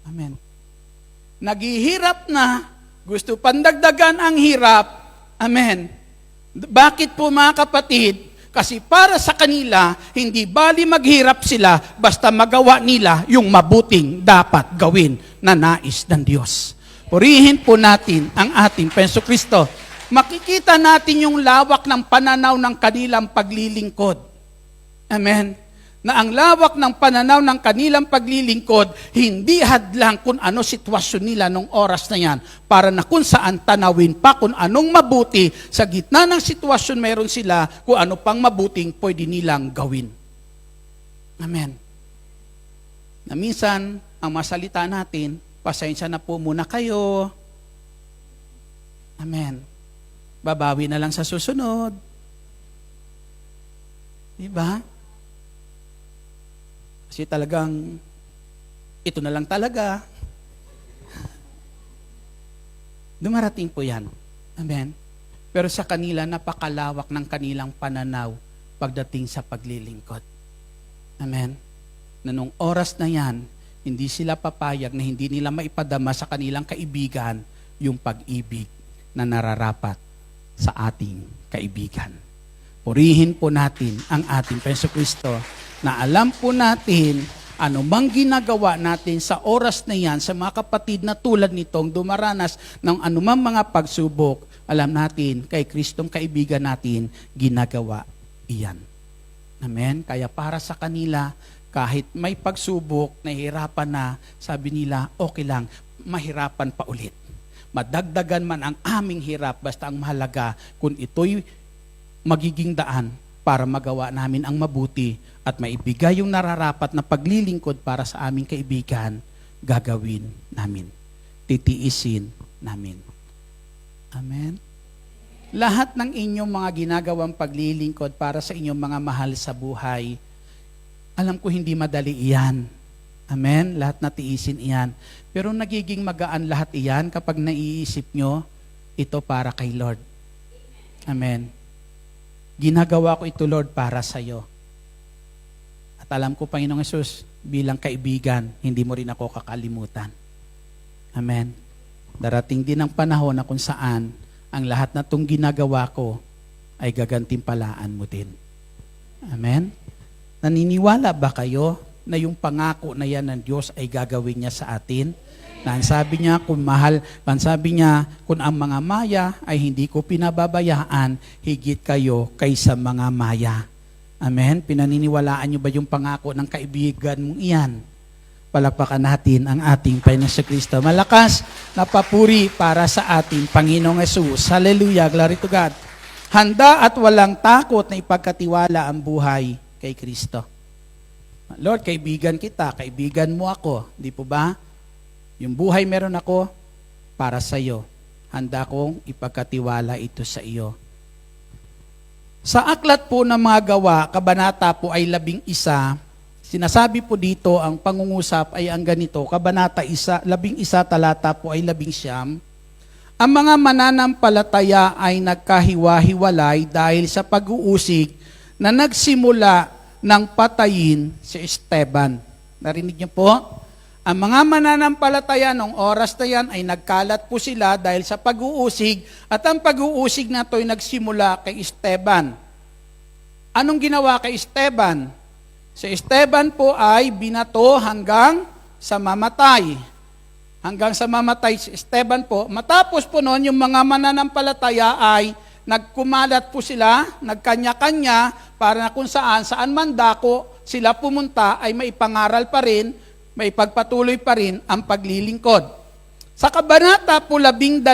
Amen. Naghihirap na. Gusto pang dagdagan ang hirap. Amen. Bakit po, mga kapatid? Kasi para sa kanila, hindi bali maghirap sila basta magawa nila yung mabuting dapat gawin na nais ng Diyos. Purihin po natin ang ating Panginoong Kristo. Makikita natin yung lawak ng pananaw ng kanilang paglilingkod. Amen. Na ang lawak ng pananaw ng kanilang paglilingkod, hindi hadlang kung ano sitwasyon nila nung oras na yan, para na kung saan tanawin pa kung anong mabuti, sa gitna ng sitwasyon meron sila kung ano pang mabuting pwede nilang gawin. Amen. Na minsan, ang masalita natin, pasensya na po muna kayo. Amen. Babawi na lang sa susunod. Diba? Kasi talagang, ito na lang talaga. Dumarating po yan. Amen. Pero sa kanila, napakalawak ng kanilang pananaw pagdating sa paglilingkod. Amen. Na nung oras na yan, hindi sila papayag na hindi nila maipadama sa kanilang kaibigan yung pag-ibig na nararapat sa ating kaibigan. Purihin po natin ang ating Panginoong Kristo na alam po natin ano mang ginagawa natin sa oras na yan sa mga kapatid na tulad nitong dumaranas ng anumang mga pagsubok, alam natin kay Kristong kaibigan natin ginagawa iyan. Amen? Kaya para sa kanila, kahit may pagsubok, nahihirapan na, sabi nila, okay lang, mahirapan pa ulit. Madagdagan man ang aming hirap, basta ang mahalaga kung ito'y magiging daan para magawa namin ang mabuti at maibigay yung nararapat na paglilingkod para sa aming kaibigan, gagawin namin. Titiisin namin. Amen? Lahat ng inyong mga ginagawang paglilingkod para sa inyong mga mahal sa buhay, alam ko hindi madali iyan. Amen? Lahat na tiisin iyan. Pero nagiging magaan lahat iyan kapag naiisip nyo, ito para kay Lord. Amen? Ginagawa ko ito, Lord, para sa iyo. At alam ko, Panginoong Hesus, bilang kaibigan, hindi mo rin ako kakalimutan. Amen? Darating din ang panahon na kung saan ang lahat na itong ginagawa ko ay gagantimpalaan mo din. Amen? Naniniwala ba kayo na yung pangako na yan ng Diyos ay gagawin niya sa atin? Na ang sabi niya, kung ang mga maya ay hindi ko pinababayaan, higit kayo kaysa mga maya. Amen? Pinaniniwalaan niyo ba yung pangako ng kaibigan mong iyan? Palakpakan natin ang ating Panginoong Kristo. Malakas na papuri para sa ating Panginoong Hesus. Hallelujah, glory to God. Handa at walang takot na ipagkatiwala ang buhay kay Kristo. Lord, kaibigan kita, kaibigan mo ako. Di po ba? Yung buhay meron ako para sa iyo. Handa kong ipagkatiwala ito sa iyo. Sa aklat po ng mga gawa, kabanata po ay 11. Sinasabi po dito, ang pangungusap ay ang ganito, kabanata 11, talata po ay 11. Ang mga mananampalataya ay nagkahiwa-hiwalay dahil sa pag-uusig na nagsimula ng patayin si Esteban. Narinig niyo po? Ang mga mananampalataya nung oras na yan ay nagkalat po sila dahil sa pag-uusig at ang pag-uusig na ito ay nagsimula kay Esteban. Anong ginawa kay Esteban? Si Esteban po ay binato hanggang sa mamatay. Hanggang sa mamatay si Esteban po. Matapos po noon, yung mga mananampalataya ay nagkumalat po sila, nagkanya-kanya, para na kung saan man dako sila pumunta ay maipangaral pa rin, maipagpatuloy pa rin ang paglilingkod. Sa kabanata po 12,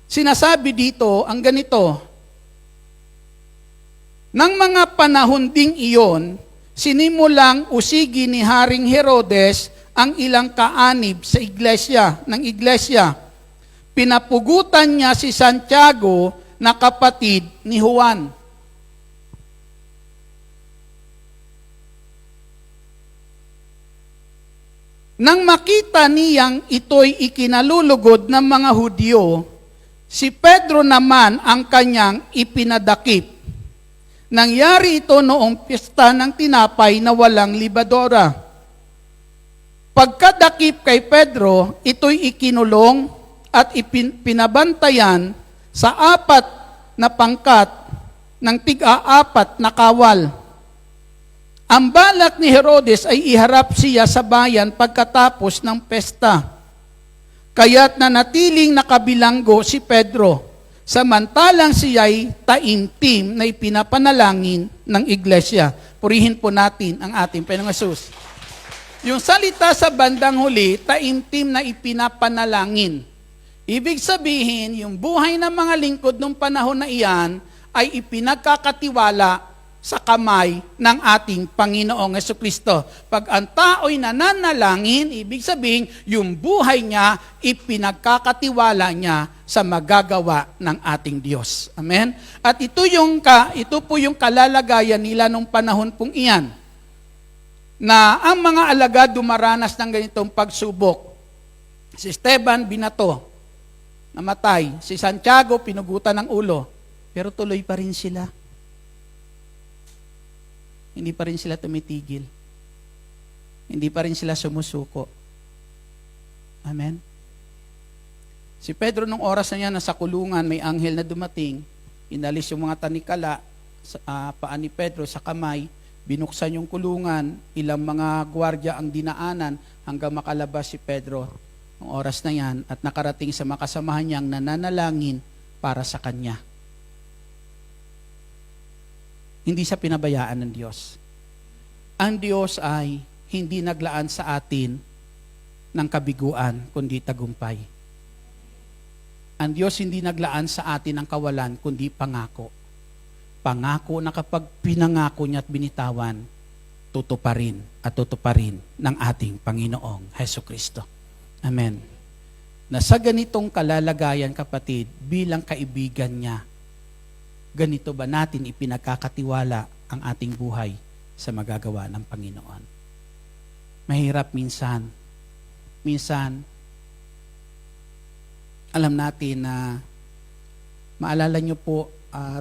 sinasabi dito ang ganito, nang mga panahon ding iyon, sinimulang usigi ni Haring Herodes ang ilang kaanib sa iglesia. Pinapugutan niya si Santiago na kapatid ni Juan. Nang makita niyang ito'y ikinalulugod ng mga Hudyo, si Pedro naman ang kanyang ipinadakip. Nangyari ito noong piyesta ng tinapay na walang libadora. Pagkadakip kay Pedro, ito'y ikinulong at pinabantayan sa 4 na pangkat ng tig-4 na kawal. Ang balak ni Herodes ay iharap siya sa bayan pagkatapos ng pesta. Kaya't nanatiling nakabilanggo si Pedro, samantalang siya'y taimtim na ipinapanalangin ng iglesia. Purihin po natin ang ating Panginoong Hesus. Yung salita sa bandang huli, taimtim na ipinapanalangin. Ibig sabihin, yung buhay ng mga lingkod ng panahon na iyan ay ipinagkakatiwala sa kamay ng ating Panginoong Jesucristo. Pag ang tao'y nananalangin, ibig sabihin, yung buhay niya, ipinagkakatiwala niya sa magagawa ng ating Diyos. Amen? At ito po yung kalalagayan nila nung panahon pong iyan, na ang mga alagad dumaranas ng ganitong pagsubok. Si Esteban, binato, namatay. Si Santiago, pinugutan ng ulo. Pero tuloy pa rin sila. Hindi pa rin sila tumitigil. Hindi pa rin sila sumusuko. Amen? Si Pedro nung oras na niya, nasa kulungan, may anghel na dumating, inalis yung mga tanikala sa paa ni Pedro sa kamay, binuksan yung kulungan, ilang mga gwardiya ang dinaanan hanggang makalabas si Pedro nung oras na yan at nakarating sa makasamahan niyang nananalangin para sa kanya. Hindi siya pinabayaan ng Diyos. Ang Diyos ay hindi naglaan sa atin ng kabiguan, kundi tagumpay. Ang Diyos hindi naglaan sa atin ng kawalan, kundi pangako. Pangako na kapag pinangako niya at binitawan, tutuparin at tutuparin ng ating Panginoong Hesukristo. Amen. Na sa ganitong kalalagayan, kapatid, bilang kaibigan niya, ganito ba natin ipinagkakatiwala ang ating buhay sa magagawa ng Panginoon? Mahirap minsan. Minsan, alam natin na, maalala nyo po,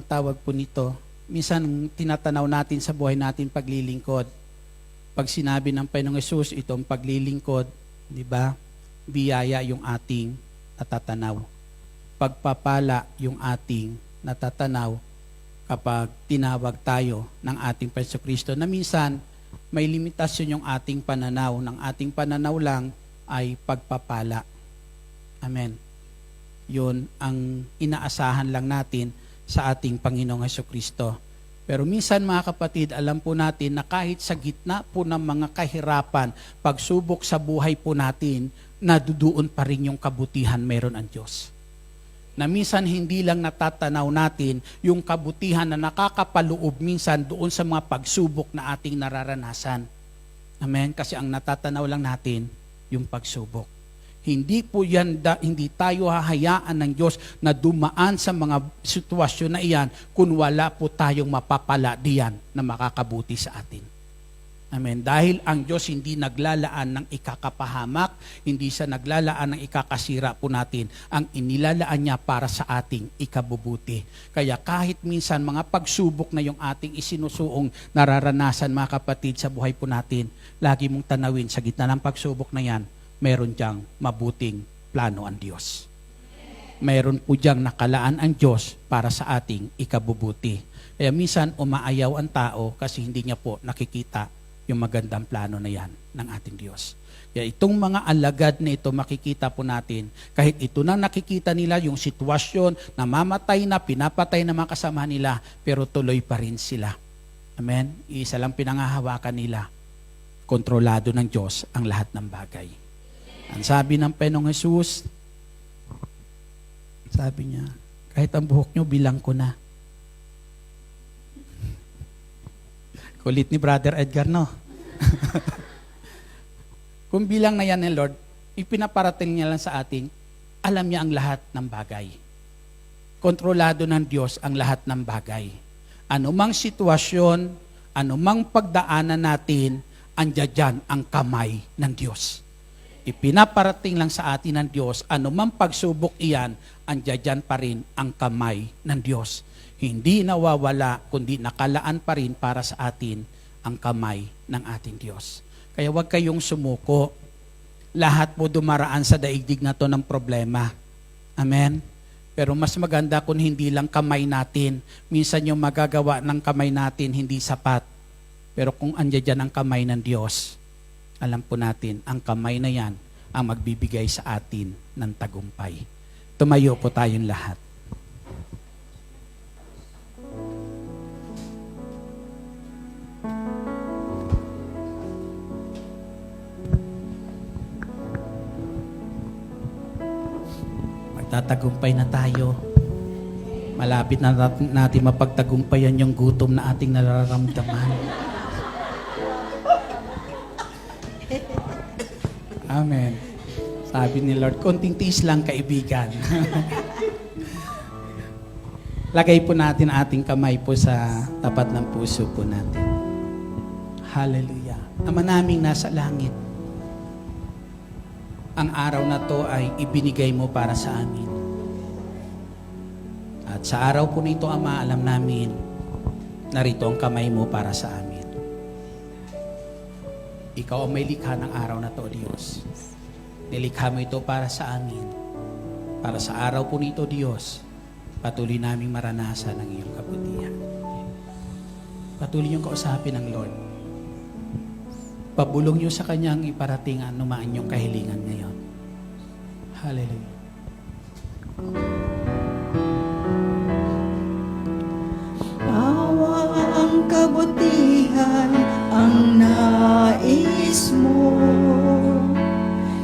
tawag po nito, minsan tinatanaw natin sa buhay natin paglilingkod. Pag sinabi ng Panginoong Hesus, itong paglilingkod, di ba? Biyaya yung ating natatanaw. Pagpapala yung ating natatanaw kapag tinawag tayo ng ating Panginoong Kristo, na minsan may limitasyon yung ating pananaw. Ng ating pananaw lang ay pagpapala. Amen. Yun ang inaasahan lang natin sa ating Panginoong Hesukristo. Pero minsan mga kapatid, alam po natin na kahit sa gitna po ng mga kahirapan, pagsubok sa buhay po natin, nadudoon pa rin yung kabutihan meron ang Diyos. Na minsan hindi lang natatanaw natin yung kabutihan na nakakapaloob minsan doon sa mga pagsubok na ating nararanasan. Amen? Kasi ang natatanaw lang natin yung pagsubok. Hindi po yan, hindi tayo hahayaan ng Diyos na dumaan sa mga sitwasyon na iyan kung wala po tayong mapapala diyan na makakabuti sa atin. Amen. Dahil ang Diyos hindi naglalaan ng ikakapahamak, hindi siya naglalaan ng ikakasira po natin. Ang inilalaan niya para sa ating ikabubuti. Kaya kahit minsan mga pagsubok na yung ating isinusuong nararanasan mga kapatid sa buhay po natin, lagi mong tanawin sa gitna ng pagsubok na yan, meron diyang mabuting plano ang Diyos. Meron po diyang nakalaan ang Diyos para sa ating ikabubuti. Kaya minsan umaayaw ang tao kasi hindi niya po nakikita yung magandang plano na yan ng ating Diyos. Kaya itong mga alagad na ito, makikita po natin, kahit ito na nakikita nila yung sitwasyon, namamatay na, pinapatay na mga kasama nila, pero tuloy pa rin sila. Amen? Isa lang pinangahawakan nila. Kontrolado ng Diyos ang lahat ng bagay. Ang sabi ng Panginoong Hesus, sabi niya, kahit ang buhok nyo, bilang ko na. Kulit ni Brother Edgar, no? Kung bilang na yan ng Lord, ipinaparating niya lang sa atin, alam niya ang lahat ng bagay. Kontrolado ng Diyos ang lahat ng bagay. Anumang sitwasyon, anumang pagdaanan natin, andyan dyan ang kamay ng Diyos. Ipinaparating lang sa atin ng Diyos, anumang pagsubok iyan, andyan dyan pa rin ang kamay ng Diyos. Hindi nawawala, kundi nakalaan pa rin para sa atin ang kamay ng ating Diyos. Kaya huwag kayong sumuko. Lahat po dumaraan sa daigdig na to ng problema. Amen? Pero mas maganda kung hindi lang kamay natin. Minsan yung magagawa ng kamay natin hindi sapat. Pero kung andyan dyan ang kamay ng Diyos, alam po natin, ang kamay na yan ang magbibigay sa atin ng tagumpay. Tumayo po tayong lahat. Magtatagumpay na tayo. Malapit na natin mapagtagumpayan yung gutom na ating nararamdaman. Amen. Sabi ni Lord, konting tiis lang kaibigan. Lagay po natin ating kamay po sa tapat ng puso po natin. Hallelujah. Ama naming nasa langit, ang araw na to ay ibinigay mo para sa amin. At sa araw po nito, Ama, alam namin, narito ang kamay mo para sa amin. Ikaw ang may likha ng araw na to, Diyos. Nilikha mo ito para sa amin. Para sa araw po nito, Diyos, patuloy naming maranasan ang iyong kabutihan. Patuloy niyong kausapin ng Lord. Pabulong niyo sa Kanyang iparating ang numaan niyong kahilingan ngayon. Hallelujah. Awa ang kabutihan ang nais mo.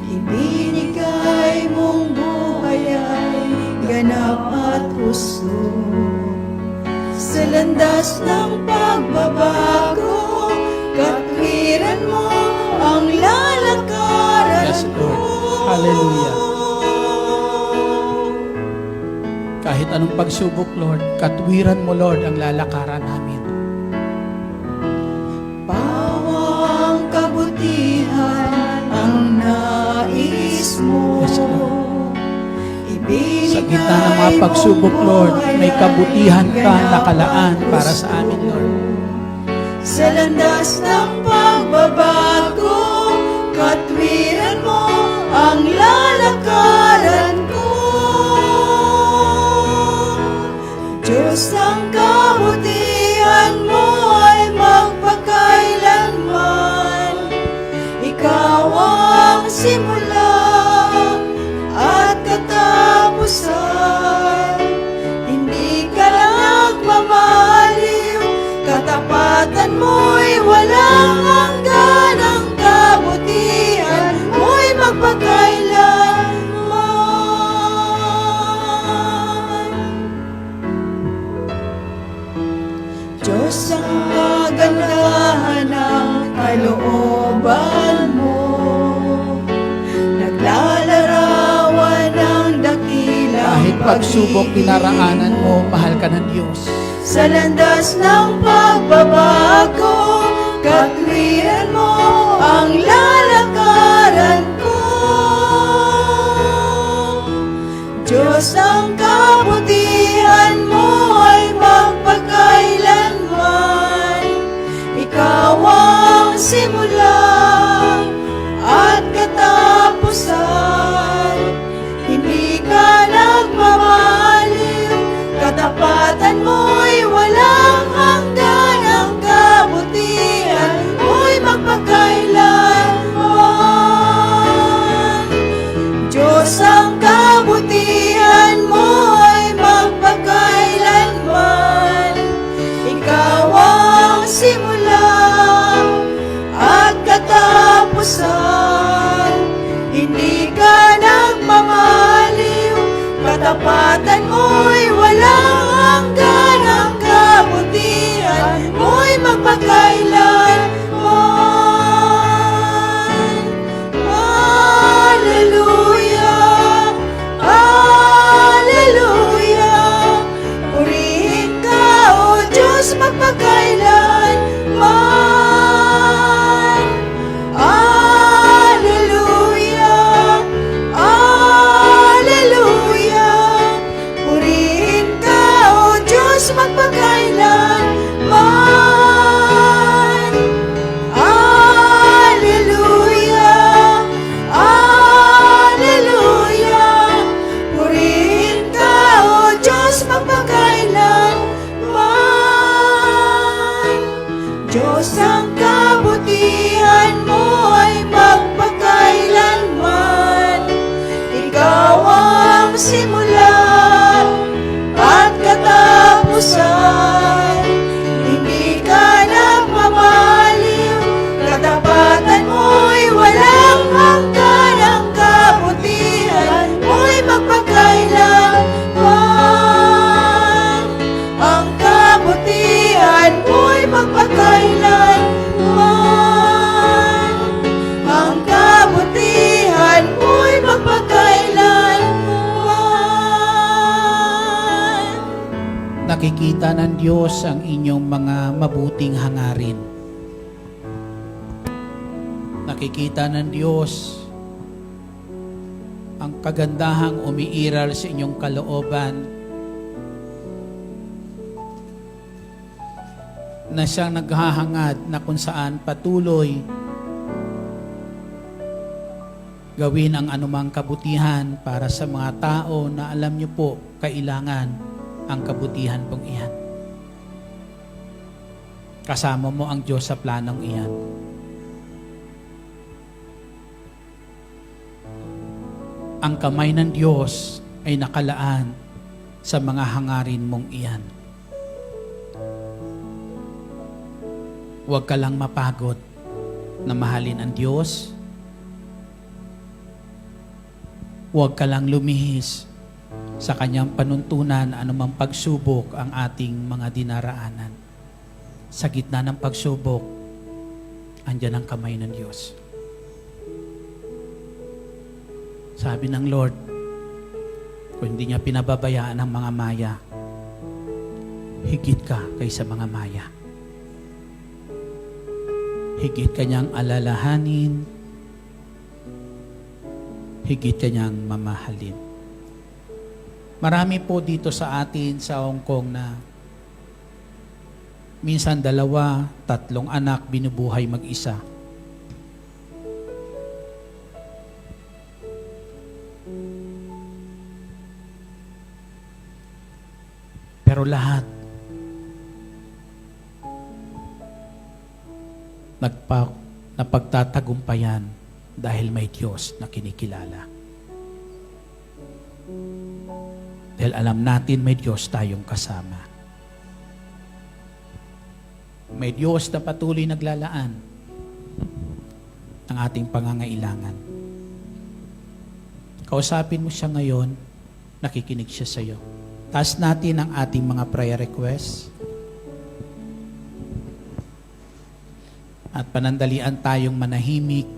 Ibinigay mong buhay ay ganap at husto. Sa landas ng pagbabago, katwiran mo ang lalakaran Yes, ko. Lord. Hallelujah. Kahit anong pagsubok, Lord, katwiran mo, Lord, ang lalakaran namin. Pawang kabutihan ang nais mo. Yes, Lord. Ibinigay Sa gitna ng mga pagsubok, Lord, may kabutihan ka nakalaan para sa amin, Lord. Sa landas ng pagbabago, katwiran mo ang lalakaran ko. Diyos, ang kabutihan mo ay magpakailanman. Ikaw ang simula at katapusan. Hindi ka nagmamaliw, katapatan mo'y walang hanggan. Ang kabutihan mo'y magpakailanman. Diyos, ang kagandahan ng kalooban mo, naglalarawan ng dakilang Kahit pagsubok, pag-ibig dinaraanan mo, mahal ka ng Diyos. sa landas ng pagbabago, katwiran mo ang lalakaran ko. Diyos, ang kabutihan mo ay magpakailanman. Ikaw ang simula at katapusan. Hindi ka nagmamaliw, katapatan mo'y walang hanggan. Ang kabutihan mo'y magpakailanman. Diyos, ang kabutihan mo ay magpakailanman. Ikaw ang simula at katapusan. Hindi ka nagmamaliw, katapatan mo'y walang hanggan. Ang kabutihan mo'y magpakailanman. Hallelujah, Hallelujah. Purihin ka, O Diyos, magpakailanman. Hallelujah, Hallelujah. Purihin ka, O Diyos, magpakailanman. Hallelujah, Hallelujah. Purihin ka, O Diyos, magpakailanman. Diyos, ang kabutihan mo ay magpakailanman. Ikaw ang simula at katapusan. Hindi ka nagmamaliw, katapatan mo'y walang hanggan. Ang kabutihan mo'y magpakailanman. Ang kabutihan mo'y magpakailanman. Ang kabutihan mo'y magpakailanman. Nakikita ng Diyos ang inyong mga mabuting hangarin. Nakikita ng Diyos ang kagandahang umiiral sa inyong kalooban na siyang naghahangad na kung saan patuloy gawin ang anumang kabutihan para sa mga tao na alam niyo po kailangan ang kabutihan pong iyan. Kasama mo ang Diyos sa planong iyan. Ang kamay ng Diyos ay nakalaan sa mga hangarin mong iyan. Huwag ka lang mapagod na mahalin ang Diyos. Huwag ka lang lumihis sa Kanyang panuntunan anumang pagsubok ang ating mga dinaraanan. Sa gitna ng pagsubok, andyan ang kamay ng Diyos. Sabi ng Lord, kung hindi niya pinababayaan ang mga maya, higit ka kaysa mga maya. Higit kanyang alalahanin, higit kanyang mamahalin. Marami po dito sa atin sa Hong Kong na minsan 2, 3 anak binubuhay mag-isa. Pero lahat napagtatagumpayan dahil may Diyos na kinikilala. Dahil alam natin may Diyos tayong kasama. May Diyos na patuloy naglalaan ng ating pangangailangan. Kausapin mo siya ngayon, nakikinig siya sa iyo. Taas natin ang ating mga prayer requests. At panandalian tayong manahimik.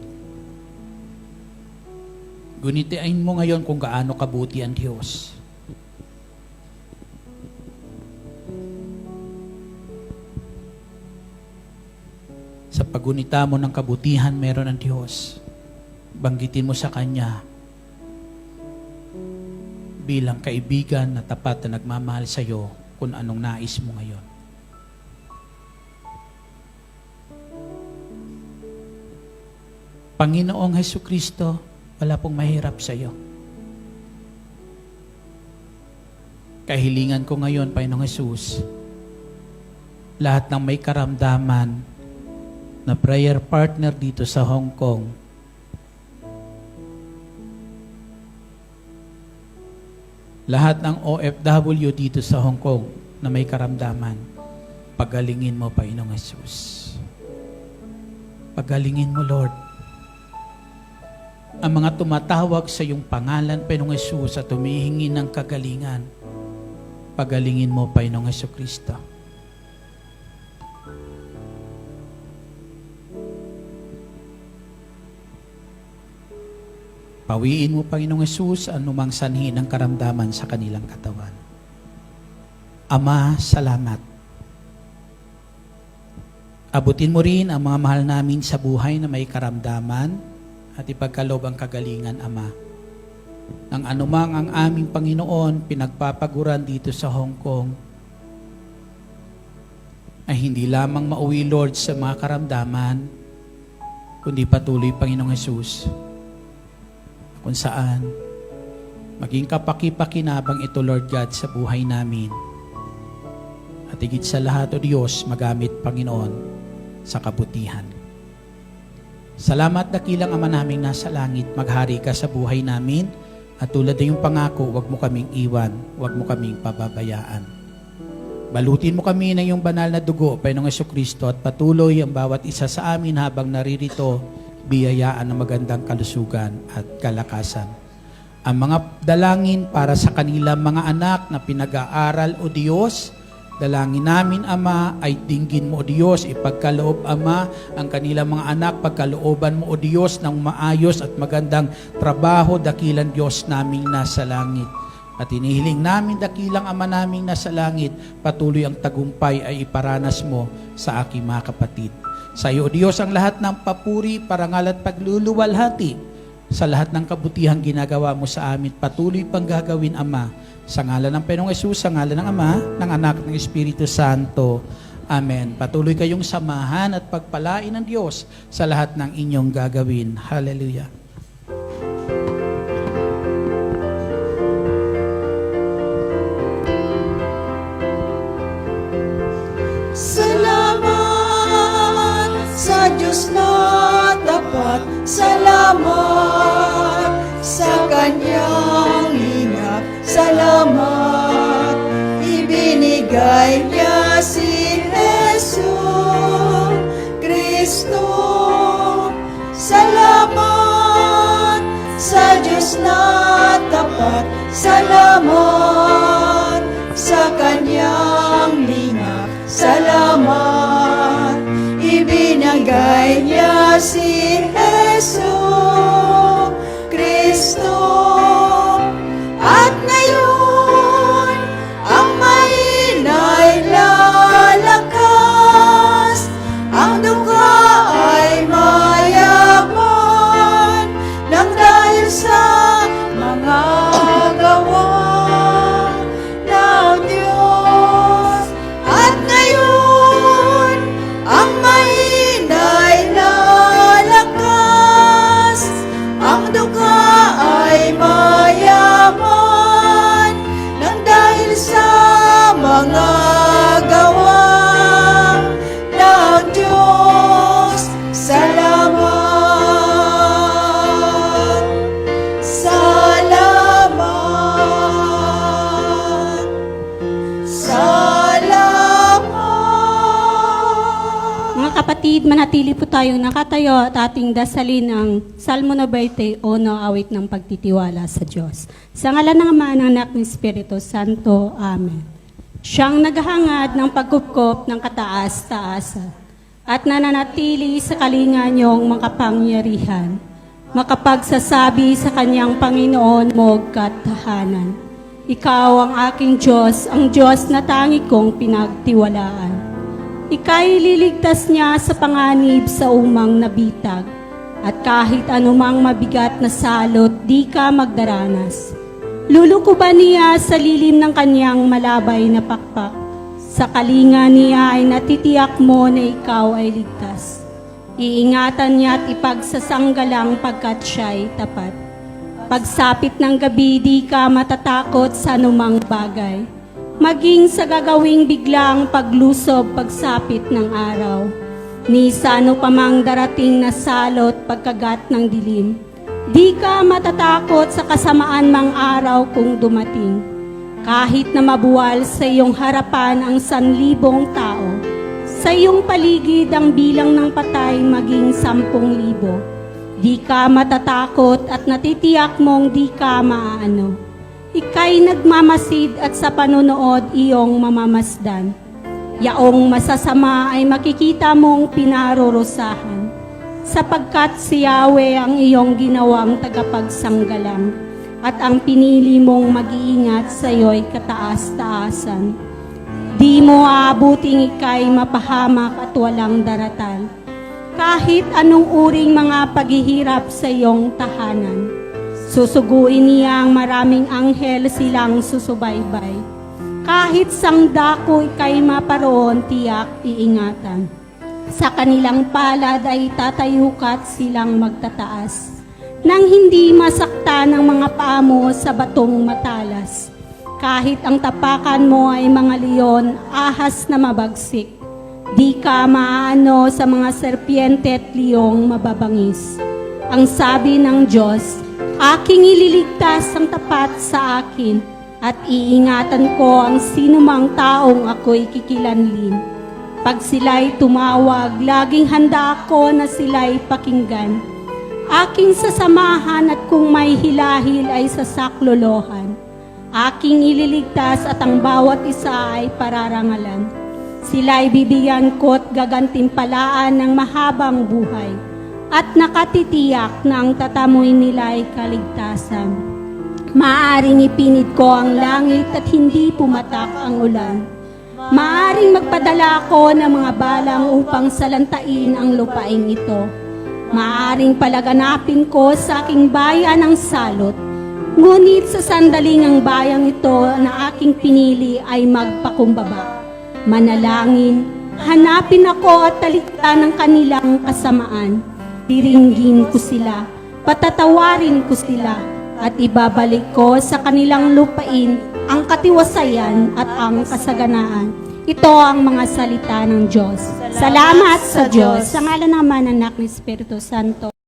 Gunitain mo ngayon kung gaano kabuti ang Diyos. Sa paggunita mo ng kabutihan, meron ang Diyos. Banggitin mo sa Kanya bilang kaibigan na tapat na nagmamahal sa iyo kung anong nais mo ngayon. Panginoong Hesukristo, wala pong mahirap sa iyo. Kahilingan ko ngayon, Panginoong Jesus, lahat ng may karamdaman na prayer partner dito sa Hong Kong, lahat ng OFW dito sa Hong Kong na may karamdaman, pagalingin mo, Panginoong Jesus. Pagalingin mo, Lord. Ang mga tumatawag sa iyong pangalan, Panginoong Jesus, at humihingi ng kagalingan, pagalingin mo, Panginoong Jesucristo. Pawiin mo, Panginoong Jesus, anumang sanhi ng karamdaman sa kanilang katawan. Ama, salamat. Abutin mo rin ang mga mahal namin sa buhay na may karamdaman at ipagkaloob ang kagalingan, Ama. Nang anumang ang aming Panginoon pinagpapaguran dito sa Hong Kong, ay hindi lamang mauwi, Lord, sa mga karamdaman, kundi patuloy, Panginoong Jesus, kung saan maging kapaki-pakinabang ito, Lord God, sa buhay namin. At higit sa lahat, O Diyos, magamit, Panginoon, sa kabutihan. Salamat, dakilang Ama naming nasa langit, maghari ka sa buhay namin, at tulad na yung pangako, huwag mo kaming iwan, huwag mo kaming pababayaan. Balutin mo kami ng iyong banal na dugo, Panginoong Jesucristo, at patuloy ang bawat isa sa amin habang naririto, biyayaan ng magandang kalusugan at kalakasan. Ang mga dalangin para sa kanilang mga anak na pinag-aaral, O Diyos, dalangin namin, Ama, ay dinggin mo, O Diyos, ipagkaloob, Ama, ang kanilang mga anak, pagkalooban mo, O Diyos, ng maayos at magandang trabaho, dakilang Diyos naming nasa langit. At inihiling namin, dakilang Ama naming nasa langit, patuloy ang tagumpay ay iparanas mo sa aking mga kapatid. Sa iyo, O Diyos, ang lahat ng papuri, parangal at pagluluwalhati sa lahat ng kabutihang ginagawa mo sa amin. Patuloy pang gagawin, Ama, sa ngalan ng Panginoong Hesus, sa ngalan ng Ama, ng Anak, ng Espiritu Santo. Amen. Patuloy kayong samahan at pagpalain ng Diyos sa lahat ng inyong gagawin. Hallelujah. Salamat sa Diyos na tapat, salamat sa Kanyang ingat, salamat ibinigay niya si Jesus Kristo. Salamat sa Diyos na tapat, salamat sa Kanyang lingap, salamat. Ibinagay niya si Jesu Kristo. At ngayon, ang mahina'y lalakas, ang duka ay mayaman, nang dahil sa mga gawa ng Diyos. At ngayon, ang mahina'y lalakas, ang duka ay mayaman, nang dahil sa mga gawa ng Diyos. Salamat, salamat, salamat. Mga kapatid, manatili po tayong nakatayo at ating dasalin ang Salmo 91, awit ng pagtitiwala sa Diyos. Sa ngalan ng Ama, ng Anak, ng Espiritu Santo. Amen. Siyang naghahangad ng pagkupkop ng kataas-taasan at nananatili sa kalinganyong makapangyarihan, makapagsasabi sa kanyang Panginoon mog katahanan. Ikaw ang aking Diyos, ang Diyos na tangi kong pinagtiwalaan. Ika'y liligtas niya sa panganib sa umang nabitag, at kahit anumang mabigat na salot, di ka magdaranas. Lulukuban niya sa lilim ng kanyang malabay na pakpak. Sa kalinga niya ay natitiyak mo na ikaw ay ligtas. Iingatan niya at ipagsasanggalang pagkat siya'y tapat. Pagsapit ng gabi, di ka matatakot sa anumang bagay. Maging sa gagawing biglang paglusob pagsapit ng araw. Ni sa ano pa mang darating na salot pagkagat ng dilim. Di ka matatakot sa kasamaan mang araw kung dumating. Kahit na mabuwal sa iyong harapan ang 1,000 tao, sa iyong paligid ang bilang ng patay maging 10,000. Di ka matatakot at natitiyak mong di ka maaano. Ika'y nagmamasid at sa panunood iyong mamamasdan. Yaong masasama ay makikita mong pinarurusahan, sapagkat si Yahweh ang iyong ginawang tagapagsanggalang, at ang pinili mong mag-iingat sa iyo'y kataas-taasan. Di mo aabuting ika'y mapahamak at walang daratan, kahit anong uring mga paghihirap sa iyong tahanan. Susuguin niya ang maraming anghel silang susubaybay. Kahit sangdako ika'y maparoon, tiyak iingatan. Sa kanilang palad ay tatayukat silang magtataas, nang hindi masakta ng mga paa mo sa batong matalas. Kahit ang tapakan mo ay mga leon, ahas na mabagsik, di ka maaano sa mga serpiente at liyong mababangis. Ang sabi ng Diyos, aking ililigtas ang tapat sa akin, at iingatan ko ang sinumang taong ako'y kikilanlin. Pag sila'y tumawag, laging handa ako na sila'y pakinggan. Aking sasamahan at kung may hilahil ay sasaklolohan. Aking ililigtas at ang bawat isa ay pararangalan. Sila'y bibigyan ko't gagantimpalaan ng mahabang buhay, at nakatitiyak na ang tatamoy nila'y kaligtasan. Maaring ipinid ko ang langit at hindi pumatak ang ulan. Maaring magpadala ako ng mga balang upang salantain ang lupaing ito. Maaring palaganapin ko sa aking bayan ang salot. Ngunit sa sandaling ang bayang ito na aking pinili ay magpakumbaba. Manalangin, hanapin ako at talikdan ng kanilang kasamaan. Diringgin ko sila, patatawarin ko sila, at ibabalik ko sa kanilang lupain ang katiwasayan at ang kasaganaan. Ito ang mga salita ng Diyos. Salamat sa Diyos. Sa ngalan ng Ama, ng Anak, ng Espiritu Santo.